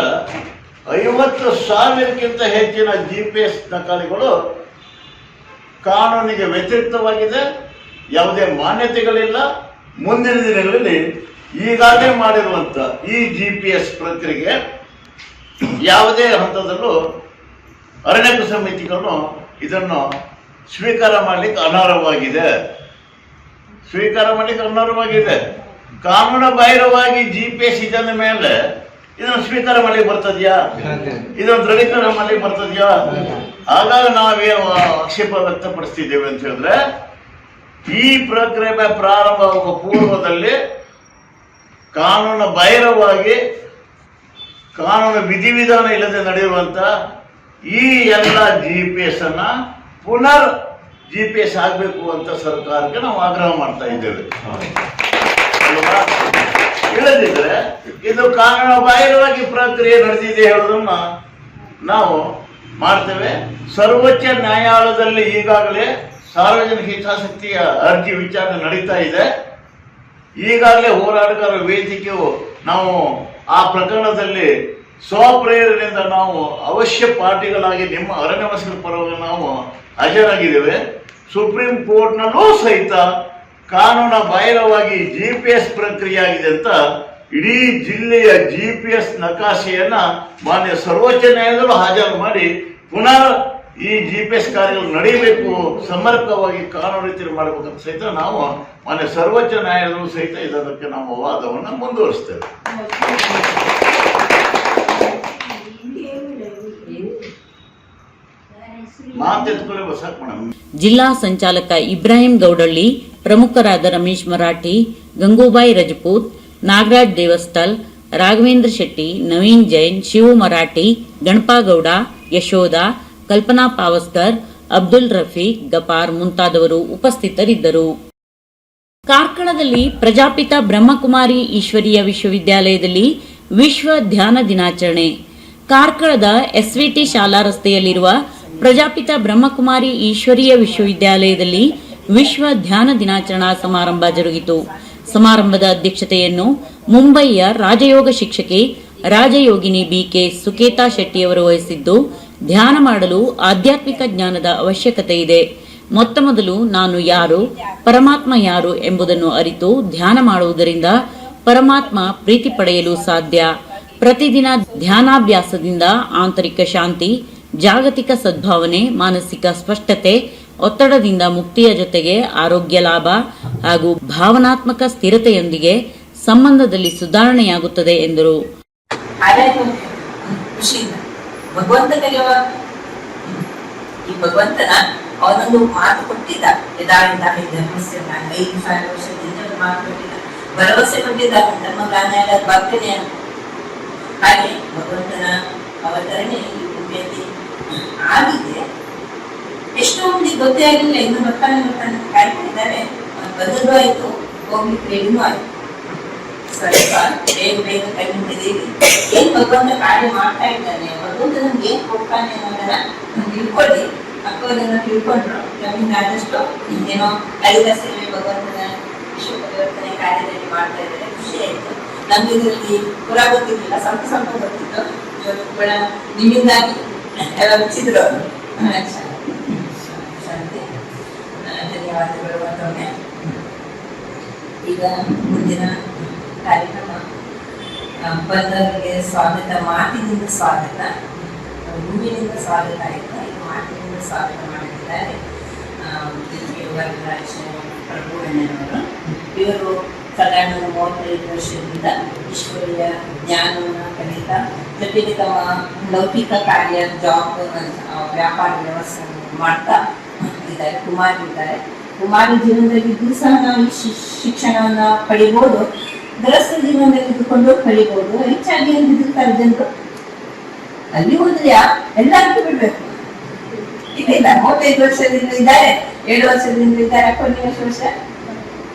Speaker 10: 50,000ಕ್ಕಿಂತ ಹೆಚ್ಚಿನ ಜಿಪಿಎಸ್ ನಕಾಲೆಗಳು ಕಾನೂನಿಗೆ ವ್ಯತಿರಿಕ್ತವಾಗಿದೆ, ಯಾವುದೇ ಮಾನ್ಯತೆಗಳಿಲ್ಲ. ಮುಂದಿನ ದಿನಗಳಲ್ಲಿ ಈಗಾಗಲೇ ಮಾಡಿರುವಂತ ಈ ಜಿಪಿಎಸ್ ಪ್ರಕ್ರಿಯೆಗೆ ಯಾವುದೇ ಹಂತದಲ್ಲೂ ಅರಣ್ಯ ಸಮಿತಿಗಳು ಇದನ್ನು ಸ್ವೀಕಾರ ಮಾಡಲಿಕ್ಕೆ ಅನರ್ಹವಾಗಿದೆ. ಕಾನೂನು ಬಾಹಿರವಾಗಿ ಜಿಪಿಎಸ್ ಇದನ್ನ ಮೇಲೆ ಇದನ್ನು ಸ್ವೀಕಾರ ಮಾಡ್ಲಿಕ್ಕೆ ಬರ್ತದ್ಯಾ? ಇದನ್ನು ದೃಢೀಕರಣ ಮಾಡ್ಲಿಕ್ಕೆ ಬರ್ತದ್ಯಾ? ಹಾಗಾಗಿ ನಾವೇನು ಆಕ್ಷೇಪ ವ್ಯಕ್ತಪಡಿಸ್ತಿದ್ದೇವೆ ಅಂತ ಹೇಳಿದ್ರೆ, ಈ ಪ್ರಕ್ರಿಯೆ ಪ್ರಾರಂಭವಾಗುವ ಪೂರ್ವದಲ್ಲಿ ಕಾನೂನು ಬಾಹಿರವಾಗಿ, ಕಾನೂನು ವಿಧಿವಿಧಾನ ಇಲ್ಲದೆ ನಡೆಯುವಂತ ಈ ಎಲ್ಲ GPS ಅನ್ನ ಪುನರ್ GPS ಆಗಬೇಕು ಅಂತ ಸರ್ಕಾರಕ್ಕೆ ನಾವು ಆಗ್ರಹ ಮಾಡ್ತಾ ಇದ್ದೇವೆ. ಇಲ್ಲದಿದ್ರೆ ಇದು ಕಾನೂನು ಬಾಹಿರವಾಗಿ ಪ್ರಕ್ರಿಯೆ ನಡೆದಿದೆ ಹೇಳೋದನ್ನ ನಾವು ಮಾಡ್ತೇವೆ. ಸರ್ವೋಚ್ಚ ನ್ಯಾಯಾಲಯದಲ್ಲಿ ಈಗಾಗಲೇ ಸಾರ್ವಜನಿಕ ಹಿತಾಸಕ್ತಿಯ ಅರ್ಜಿ ವಿಚಾರಣೆ ನಡೀತಾ ಇದೆ. ಈಗಾಗಲೇ ಹೋರಾಟಗಾರರ ವೇದಿಕೆಯು ನಾವು ಆ ಪ್ರಕರಣದಲ್ಲಿ ಸ್ವಪ್ರೇರಣೆಯಿಂದ ನಾವು ಅವಶ್ಯ ಪಾರ್ಟಿಗಳಾಗಿ ನಿಮ್ಮ ಅರಣ್ಯವಾಸಿಗಳ ಪರವಾಗಿ ನಾವು ಹಾಜರಾಗಿದ್ದೇವೆ. ಸುಪ್ರೀಂ ಕೋರ್ಟ್ನಲ್ಲೂ ಸಹಿತ ಕಾನೂನು ಬಾಹಿರವಾಗಿ GPS ಪ್ರಕ್ರಿಯೆ ಆಗಿದೆ ಅಂತ ಇಡೀ ಜಿಲ್ಲೆಯ GPS ನಕಾಶೆಯನ್ನ ಮಾನ್ಯ ಸರ್ವೋಚ್ಚ ನ್ಯಾಯಾಲಯದಲ್ಲೂ ಹಾಜರು ಮಾಡಿ ಪುನರ್ ಈ GPS ಕಾರ್ಯಗಳು ನಡೀಬೇಕು, ಸಮರ್ಪಕವಾಗಿ ಕಾನೂನು ರೀತಿಯಲ್ಲಿ ಮಾಡಬೇಕಂತ ಸಹಿತ ನಾವು ಮಾನ್ಯ ಸರ್ವೋಚ್ಚ ನ್ಯಾಯಾಲಯದಲ್ಲೂ ಸಹಿತ ಇದಕ್ಕೆ ನಾವು ವಾದವನ್ನು ಮುಂದುವರಿಸ್ತೇವೆ.
Speaker 1: ಜಿಲ್ಲಾ ಸಂಚಾಲಕ ಇಬ್ರಾಹಿಂ ಗೌಡಳ್ಳಿ, ಪ್ರಮುಖರಾದ ರಮೇಶ್ ಮರಾಠಿ, ಗಂಗೂಬಾಯಿ ರಜಪೂತ್, ನಾಗರಾಜ್ ದೇವಸ್ಥಲ್, ರಾಘವೇಂದ್ರ ಶೆಟ್ಟಿ, ನವೀನ್ ಜೈನ್, ಶಿವು ಮರಾಠಿ, ಗಣಪಗೌಡ, ಯಶೋಧ, ಕಲ್ಪನಾ ಪಾವಸ್ಕರ್, ಅಬ್ದುಲ್ ರಫೀಕ್, ಗಪಾರ್ ಮುಂತಾದವರು ಉಪಸ್ಥಿತರಿದ್ದರು. ಕಾರ್ಕಳದಲ್ಲಿ ಪ್ರಜಾಪಿತ ಬ್ರಹ್ಮಕುಮಾರಿ ಈಶ್ವರೀಯ ವಿಶ್ವವಿದ್ಯಾಲಯದಲ್ಲಿ ವಿಶ್ವ ಧ್ಯಾನ ದಿನಾಚರಣೆ. ಕಾರ್ಕಳದ SVT ಶಾಲಾ ರಸ್ತೆಯಲ್ಲಿರುವ ಪ್ರಜಾಪಿತ ಬ್ರಹ್ಮಕುಮಾರಿ ಈಶ್ವರೀಯ ವಿಶ್ವವಿದ್ಯಾಲಯದಲ್ಲಿ ವಿಶ್ವ ಧ್ಯಾನ ದಿನಾಚರಣಾ ಸಮಾರಂಭ ಜರುಗಿತು. ಸಮಾರಂಭದ ಅಧ್ಯಕ್ಷತೆಯನ್ನು ಮುಂಬಯಿಯ ರಾಜಯೋಗ ಶಿಕ್ಷಕಿ ರಾಜಯೋಗಿನಿ BK ಸುಕೇತಾ ಶೆಟ್ಟಿಯವರು ವಹಿಸಿದ್ದು, ಧ್ಯಾನ ಮಾಡಲು ಆಧ್ಯಾತ್ಮಿಕ ಜ್ಞಾನದ ಅವಶ್ಯಕತೆ ಇದೆ. ಮೊತ್ತ ಮೊದಲು ನಾನು ಯಾರು, ಪರಮಾತ್ಮ ಯಾರು ಎಂಬುದನ್ನು ಅರಿತು ಧ್ಯಾನ ಮಾಡುವುದರಿಂದ ಪರಮಾತ್ಮ ಪ್ರೀತಿ ಪಡೆಯಲು ಸಾಧ್ಯ. ಪ್ರತಿದಿನ ಧ್ಯಾನಾಭ್ಯಾಸದಿಂದ ಆಂತರಿಕ ಶಾಂತಿ, ಜಾಗತಿಕ ಸದ್ಭಾವನೆ, ಮಾನಸಿಕ ಸ್ಪಷ್ಟತೆ, ಒತ್ತಡದಿಂದ ಮುಕ್ತಿಯ ಜೊತೆಗೆ ಆರೋಗ್ಯ ಲಾಭ ಹಾಗೂ ಭಾವನಾತ್ಮಕ ಸ್ಥಿರತೆಯೊಂದಿಗೆ ಸಂಬಂಧದಲ್ಲಿ ಸುಧಾರಣೆಯಾಗುತ್ತದೆ ಎಂದರು.
Speaker 11: ಭಗವಂತ ಕರೆಯುವಾಗ ಈ ಭಗವಂತನ ಅವನೊಂದು ಮಾತು ಕೊಟ್ಟಿದ್ದ, ನಾನು 5,000 ವರ್ಷದಿಂದ ಮಾತು ಕೊಟ್ಟಿದ್ದ, ಭರವಸೆ ಕೊಟ್ಟಿದ್ದ, ಧರ್ಮಗಾನ ಭಕ್ತನೇ ಅಂತ. ಹಾಗೆ ಭಗವಂತನ ಅವತರಣೆ ಈ ಭೂಮಿಯಲ್ಲಿ ಆಗಿದೆ. ಎಷ್ಟೋ ಮಂದಿಗೆ ಗೊತ್ತೇ ಆಗಿಲ್ಲ, ಇನ್ನು ಬರ್ತಾನೆ ಕಾಯ್ತಿದ್ದಾರೆ. ಬಂದದ್ದು ಆಯ್ತು, ಹೋಗ್ಲಿಕ್ಕೆ ರೆಡಿನೂ ಆಯ್ತು. ಸ್ವಲ್ಪ ಬೇಗ ಕೈ ಮುಟ್ಟಿದ್ದೀವಿ. ಏನ್ ಭಗವಂತ ಕಾರ್ಯ ಮಾಡ್ತಾ ಇದ್ದಾನೆ, ಭಗವಂತ ನಮ್ಗೆ ಏನ್ ಕೊಡ್ತಾನೆ ಅನ್ನೋದನ್ನ ತಿಳ್ಕೊಳ್ಳಿ. ಅಕ್ಕವನ್ನ ತಿಳ್ಕೊಂಡ್ರು, ನಮ್ಮಿಂದ ಆದಷ್ಟು ಏನೋ ಲಲಿತ ಸೇವೆ ಭಗವಂತನ ವಿಶ್ವ ಪರಿವರ್ತನೆ ಕಾರ್ಯದಲ್ಲಿ ಮಾಡ್ತಾ ಇದ್ದಾರೆ. ಖುಷಿ ಆಯ್ತು. ನಮ್ಗೆ ಇದರಲ್ಲಿ ಪುರ ಗೊತ್ತಿರ್ಲಿಲ್ಲ, ಸ್ವಲ್ಪ ಗೊತ್ತಿತ್ತು. ಇವತ್ತು ಕೂಡ ನಿಮ್ಮಿಂದಾಗಿ ಎಲ್ಲ ಮುಚ್ಚಿದ್ರು ಅವರು. ಶಾಂತಿ, ಧನ್ಯವಾದಗಳು ಮತ್ತೊಮ್ಮೆ. ಈಗ ಮುಂದಿನ ಕಾರ್ಯಕ್ರಮ ಬಂದವರಿಗೆ ಸ್ವಾಗತ, ಮಾತಿನಿಂದ ಸ್ವಾಗತ, ಹೂವಿನಿಂದ ಸ್ವಾಗತ ಆಯಿತು. ಈಗ ಮಾತಿನಿಂದ ಸ್ವಾಗತ ಮಾಡಿದ್ದಾರೆ ಪ್ರಭುವಣ್ಣನವರು. ಇವರು 1935 ವರ್ಷದಿಂದ ಈಶ್ವರೀಯ ಜ್ಞಾನವನ್ನು ಕಲಿತಾ ಜೊತೆಗೆ ತಮ್ಮ ಲೌಕಿಕ ಕಾರ್ಯ, ಜಾಬ್, ವ್ಯಾಪಾರ ವ್ಯವಸ್ಥೆ ಮಾಡ್ತಾ ಇದ್ದಾರೆ. ಕುಮಾರಿ ಇದ್ದಾರೆ. ಕುಮಾರಿ ಜೀವನದಲ್ಲಿದ್ದು ಸಹ ನಾವು ಈ ಶಿಕ್ಷಣವನ್ನ ಪಡಿಬಹುದು, ಗೃಹಸ್ಥ ಜೀವನದಲ್ಲಿ ಇದ್ದುಕೊಂಡು ಕಲಿಬಹುದು. ಹೆಚ್ಚಾಗಿ ಏನಿರ್ತಾರೆ ಜನರು, ಅಲ್ಲಿ ಹೋದ್ರೆ ಎಲ್ಲರಿಗೂ ಬಿಡ್ಬೇಕು. ಇಲ್ಲ 35 ವರ್ಷದಿಂದ ಇದ್ದಾರೆ, 7 ವರ್ಷದಿಂದ ಇದ್ದಾರೆ, ಕೊನೆ ವರ್ಷ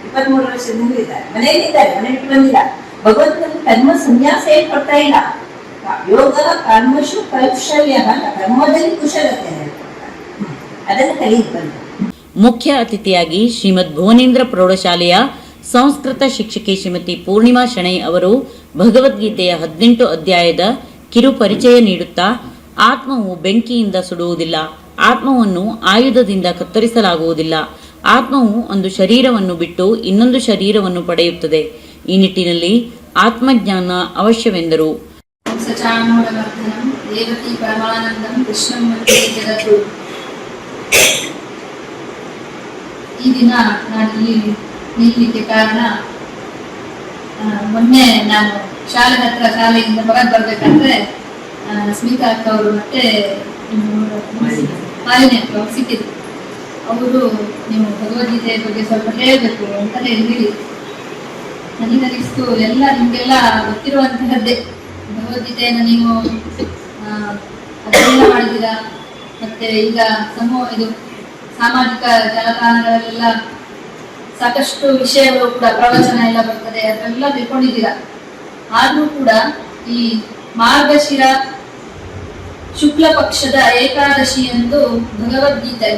Speaker 11: 23 ವರ್ಷದಿಂದ ಇದ್ದಾರೆ, ಮನೆಯಲ್ಲಿ ಇದ್ದಾರೆ, ಮನೆ ಬಿಟ್ಟು ಬಂದಿಲ್ಲ. ಭಗವಂತನ ಕರ್ಮ ಸನ್ಯಾಸ ಏನ್ ಕೊಡ್ತಾ ಇಲ್ಲ. ಯೋಗ ಕರ್ಮಶು ಕೌಶಲ್ಯ, ಕರ್ಮದಲ್ಲಿ ಕುಶಲತೆ ಅದನ್ನು ಕಲಿಯಿತು ಬಂದು.
Speaker 1: ಮುಖ್ಯ ಅತಿಥಿಯಾಗಿ ಶ್ರೀಮದ್ ಭುವನೇಂದ್ರ ಪ್ರೌಢಶಾಲೆಯ ಸಂಸ್ಕೃತ ಶಿಕ್ಷಕಿ ಶ್ರೀಮತಿ ಪೂರ್ಣಿಮಾ ಶೆಣೈ ಅವರು ಭಗವದ್ಗೀತೆಯ 18 ಅಧ್ಯಾಯದ ಕಿರು ಪರಿಚಯ ನೀಡುತ್ತಾ, ಆತ್ಮವು ಬೆಂಕಿಯಿಂದ ಸುಡುವುದಿಲ್ಲ, ಆತ್ಮವನ್ನು ಆಯುಧದಿಂದ ಕತ್ತರಿಸಲಾಗುವುದಿಲ್ಲ, ಆತ್ಮವು ಒಂದು ಶರೀರವನ್ನು ಬಿಟ್ಟು ಇನ್ನೊಂದು ಶರೀರವನ್ನು ಪಡೆಯುತ್ತದೆ. ಈ ನಿಟ್ಟಿನಲ್ಲಿ ಆತ್ಮಜ್ಞಾನ ಅವಶ್ಯವೆಂದರು.
Speaker 12: ಈ ದಿನ ನಾನು ಇಲ್ಲಿ ನಿಲ್ಲಲಿಕ್ಕೆ ಕಾರಣ, ಮೊನ್ನೆ ನಾನು ಶಾಲೆಯಿಂದ ಹೊರಗೆ ಬರ್ಬೇಕಂದ್ರೆ ಸ್ಮಿತಾ ಅಕ್ಕ ಅವರು ಮತ್ತೆ ಮಾಲಿನ್ಯ ಸಿಕ್ಕಿದ್ರು. ಅವರು ನೀವು ಭಗವದ್ಗೀತೆಯ ಬಗ್ಗೆ ಸ್ವಲ್ಪ ಹೇಳಬೇಕು ಅಂತ ಹೇಳಿ ನನಗನಿಸ್ತು, ಎಲ್ಲ ನಿಮಗೆಲ್ಲ ಗೊತ್ತಿರುವಂತಹದ್ದೇ. ಭಗವದ್ಗೀತೆಯನ್ನು ನೀವು ಅಧ್ಯಯನ ಮಾಡಿದ್ದೀರಾ, ಮತ್ತೆ ಈಗ ಇದು ಸಾಮಾಜಿಕ ಜಾಲತಾಣಗಳಲ್ಲೆಲ್ಲ ಸಾಕಷ್ಟು ವಿಷಯಗಳು ಕೂಡ ಪ್ರವಚನ ಎಲ್ಲ ಬರ್ತದೆ, ಅದೆಲ್ಲ ತಿಳ್ಕೊಂಡಿದ್ದೀರಾ. ಆದ್ರೂ ಕೂಡ ಈ ಮಾರ್ಗಶಿರ ಶುಕ್ಲ ಪಕ್ಷದ ಏಕಾದಶಿ ಎಂದು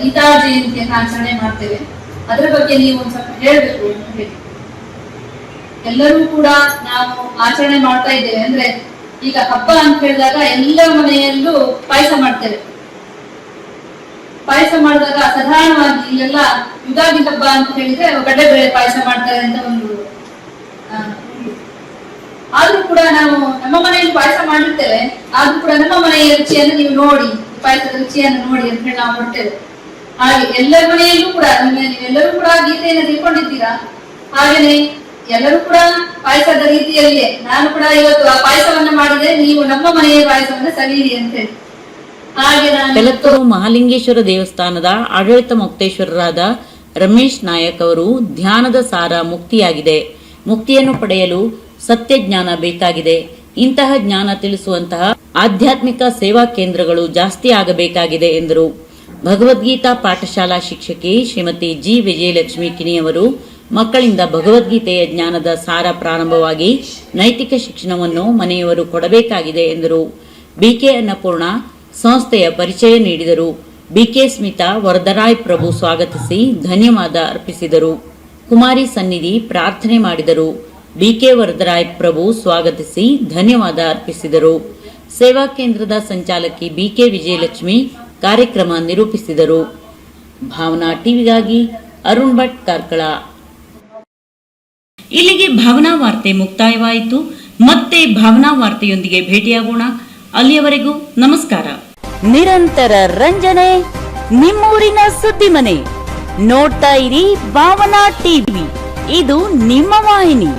Speaker 12: ಗೀತಾ ಜಯಂತಿಯನ್ನು ಆಚರಣೆ ಮಾಡ್ತೇವೆ. ಅದರ ಬಗ್ಗೆ ನೀವು ಒಂದು ಸ್ವಲ್ಪ ಹೇಳಬೇಕು ಅಂತ ಹೇಳಿ. ಎಲ್ಲರೂ ಕೂಡ ನಾವು ಆಚರಣೆ ಮಾಡ್ತಾ ಇದ್ದೇವೆ. ಅಂದ್ರೆ ಈಗ ಹಬ್ಬ ಅಂತ ಹೇಳಿದಾಗ ಎಲ್ಲ ಮನೆಯಲ್ಲೂ ಪಾಯಸ ಮಾಡ್ತೇವೆ. ಪಾಯಸ ಮಾಡಿದಾಗ ಸಾಧಾರಣವಾಗಿ ಇಲ್ಲೆಲ್ಲ ಯುಗಾದಿ ಹಬ್ಬ ಅಂತ ಹೇಳಿದ್ರೆ ಕಡಲೆಬೇಳೆ ಪಾಯಸ ಮಾಡ್ತಾರೆ ಅಂತ ಒಂದು ಆದ್ರೂ ಕೂಡ ನಾವು ನಮ್ಮ ಮನೆಯಲ್ಲಿ ಪಾಯಸ ಮಾಡಿರ್ತೇವೆ. ಆದ್ರೂ ಕೂಡ ನಮ್ಮ ಮನೆಯ ರುಚಿಯನ್ನು ನೀವು ನೋಡಿ, ಪಾಯಸದ ರುಚಿಯನ್ನು ನೋಡಿ ಅಂತ ಹೇಳಿ ನಾವು ಕೊಡ್ತೇವೆ. ಹಾಗೆ ಎಲ್ಲರ ಮನೆಯಲ್ಲೂ ಕೂಡ ನೀವೆಲ್ಲರೂ ಕೂಡ ಗೀತೆಯನ್ನು ತಿಳ್ಕೊಂಡಿದ್ದೀರಾ. ಹಾಗೇನೆ ಎಲ್ಲರೂ ಕೂಡ ಪಾಯಸದ ರೀತಿಯಲ್ಲಿಯೇ ನಾನು ಕೂಡ ಇವತ್ತು ಆ ಪಾಯಸವನ್ನ ಮಾಡಿದ್ರೆ ನೀವು ನಮ್ಮ ಮನೆಯ ಪಾಯಸವನ್ನ ಸವಿಯಿರಿ ಅಂತ ಹೇಳಿ. ಹಾಗೆ
Speaker 1: ತೆಲತ್ತೂರು ಮಹಾಲಿಂಗೇಶ್ವರ ದೇವಸ್ಥಾನದ ಆಡಳಿತ ಮುಕ್ತೇಶ್ವರರಾದ ರಮೇಶ್ ನಾಯಕ್ ಅವರು ಧ್ಯಾನದ ಸಾರ ಮುಕ್ತಿಯಾಗಿದೆ, ಮುಕ್ತಿಯನ್ನು ಪಡೆಯಲು ಸತ್ಯ ಜ್ಞಾನ ಬೇಕಾಗಿದೆ, ಇಂತಹ ಜ್ಞಾನ ತಿಳಿಸುವಂತಹ ಆಧ್ಯಾತ್ಮಿಕ ಸೇವಾ ಕೇಂದ್ರಗಳು ಜಾಸ್ತಿ ಆಗಬೇಕಾಗಿದೆ ಎಂದರು. ಭಗವದ್ಗೀತಾ ಪಾಠಶಾಲಾ ಶಿಕ್ಷಕಿ ಶ್ರೀಮತಿ ಜಿ ವಿಜಯಲಕ್ಷ್ಮಿ ಕಿಣಿಯವರು ಮಕ್ಕಳಿಂದ ಭಗವದ್ಗೀತೆಯ ಜ್ಞಾನದ ಸಾರ ಪ್ರಾರಂಭವಾಗಿ ನೈತಿಕ ಶಿಕ್ಷಣವನ್ನು ಮನೆಯವರು ಕೊಡಬೇಕಾಗಿದೆ ಎಂದರು. ಬಿಕೆ ಅನ್ನಪೂರ್ಣ ಸಂಸ್ಥೆಯ ಪರಿಚಯ ನೀಡಿದರು. ಬಿಕೆ ಸ್ಮಿತಾ ವರದರಾಯ್ ಪ್ರಭು ಸ್ವಾಗತಿಸಿ ಧನ್ಯವಾದ ಅರ್ಪಿಸಿದರು. ಕುಮಾರಿ ಸನ್ನಿಧಿ ಪ್ರಾರ್ಥನೆ ಮಾಡಿದರು. ಬಿಕೆ ವರದರಾಯ್ ಪ್ರಭು ಸ್ವಾಗತಿಸಿ ಧನ್ಯವಾದ ಅರ್ಪಿಸಿದರು. ಸೇವಾ ಕೇಂದ್ರದ ಸಂಚಾಲಕಿ ಬಿಕೆ ವಿಜಯಲಕ್ಷ್ಮಿ ಕಾರ್ಯಕ್ರಮ ನಿರೂಪಿಸಿದರು. ಭಾವನಾ ಟಿವಿಗಾಗಿ ಅರುಣ್ ಭಟ್ ಕಾರ್ಕಳ. ಇಲ್ಲಿಗೆ ಭಾವನಾ ವಾರ್ತೆ ಮುಕ್ತಾಯವಾಯಿತು. ಮತ್ತೆ ಭಾವನಾ ವಾರ್ತೆಯೊಂದಿಗೆ ಭೇಟಿಯಾಗೋಣ. ಅಲ್ಲಿಯವರೆಗೂ ನಮಸ್ಕಾರ.
Speaker 13: ನಿರಂತರ ರಂಜನೆ, ನಿಮ್ಮೂರಿನ ಸುದ್ದಿ ಮನೆ. ನೋಡ್ತಾ ಇರಿ ಭಾವನಾ ಟಿವಿ, ಇದು ನಿಮ್ಮ ವಾಹಿನಿ.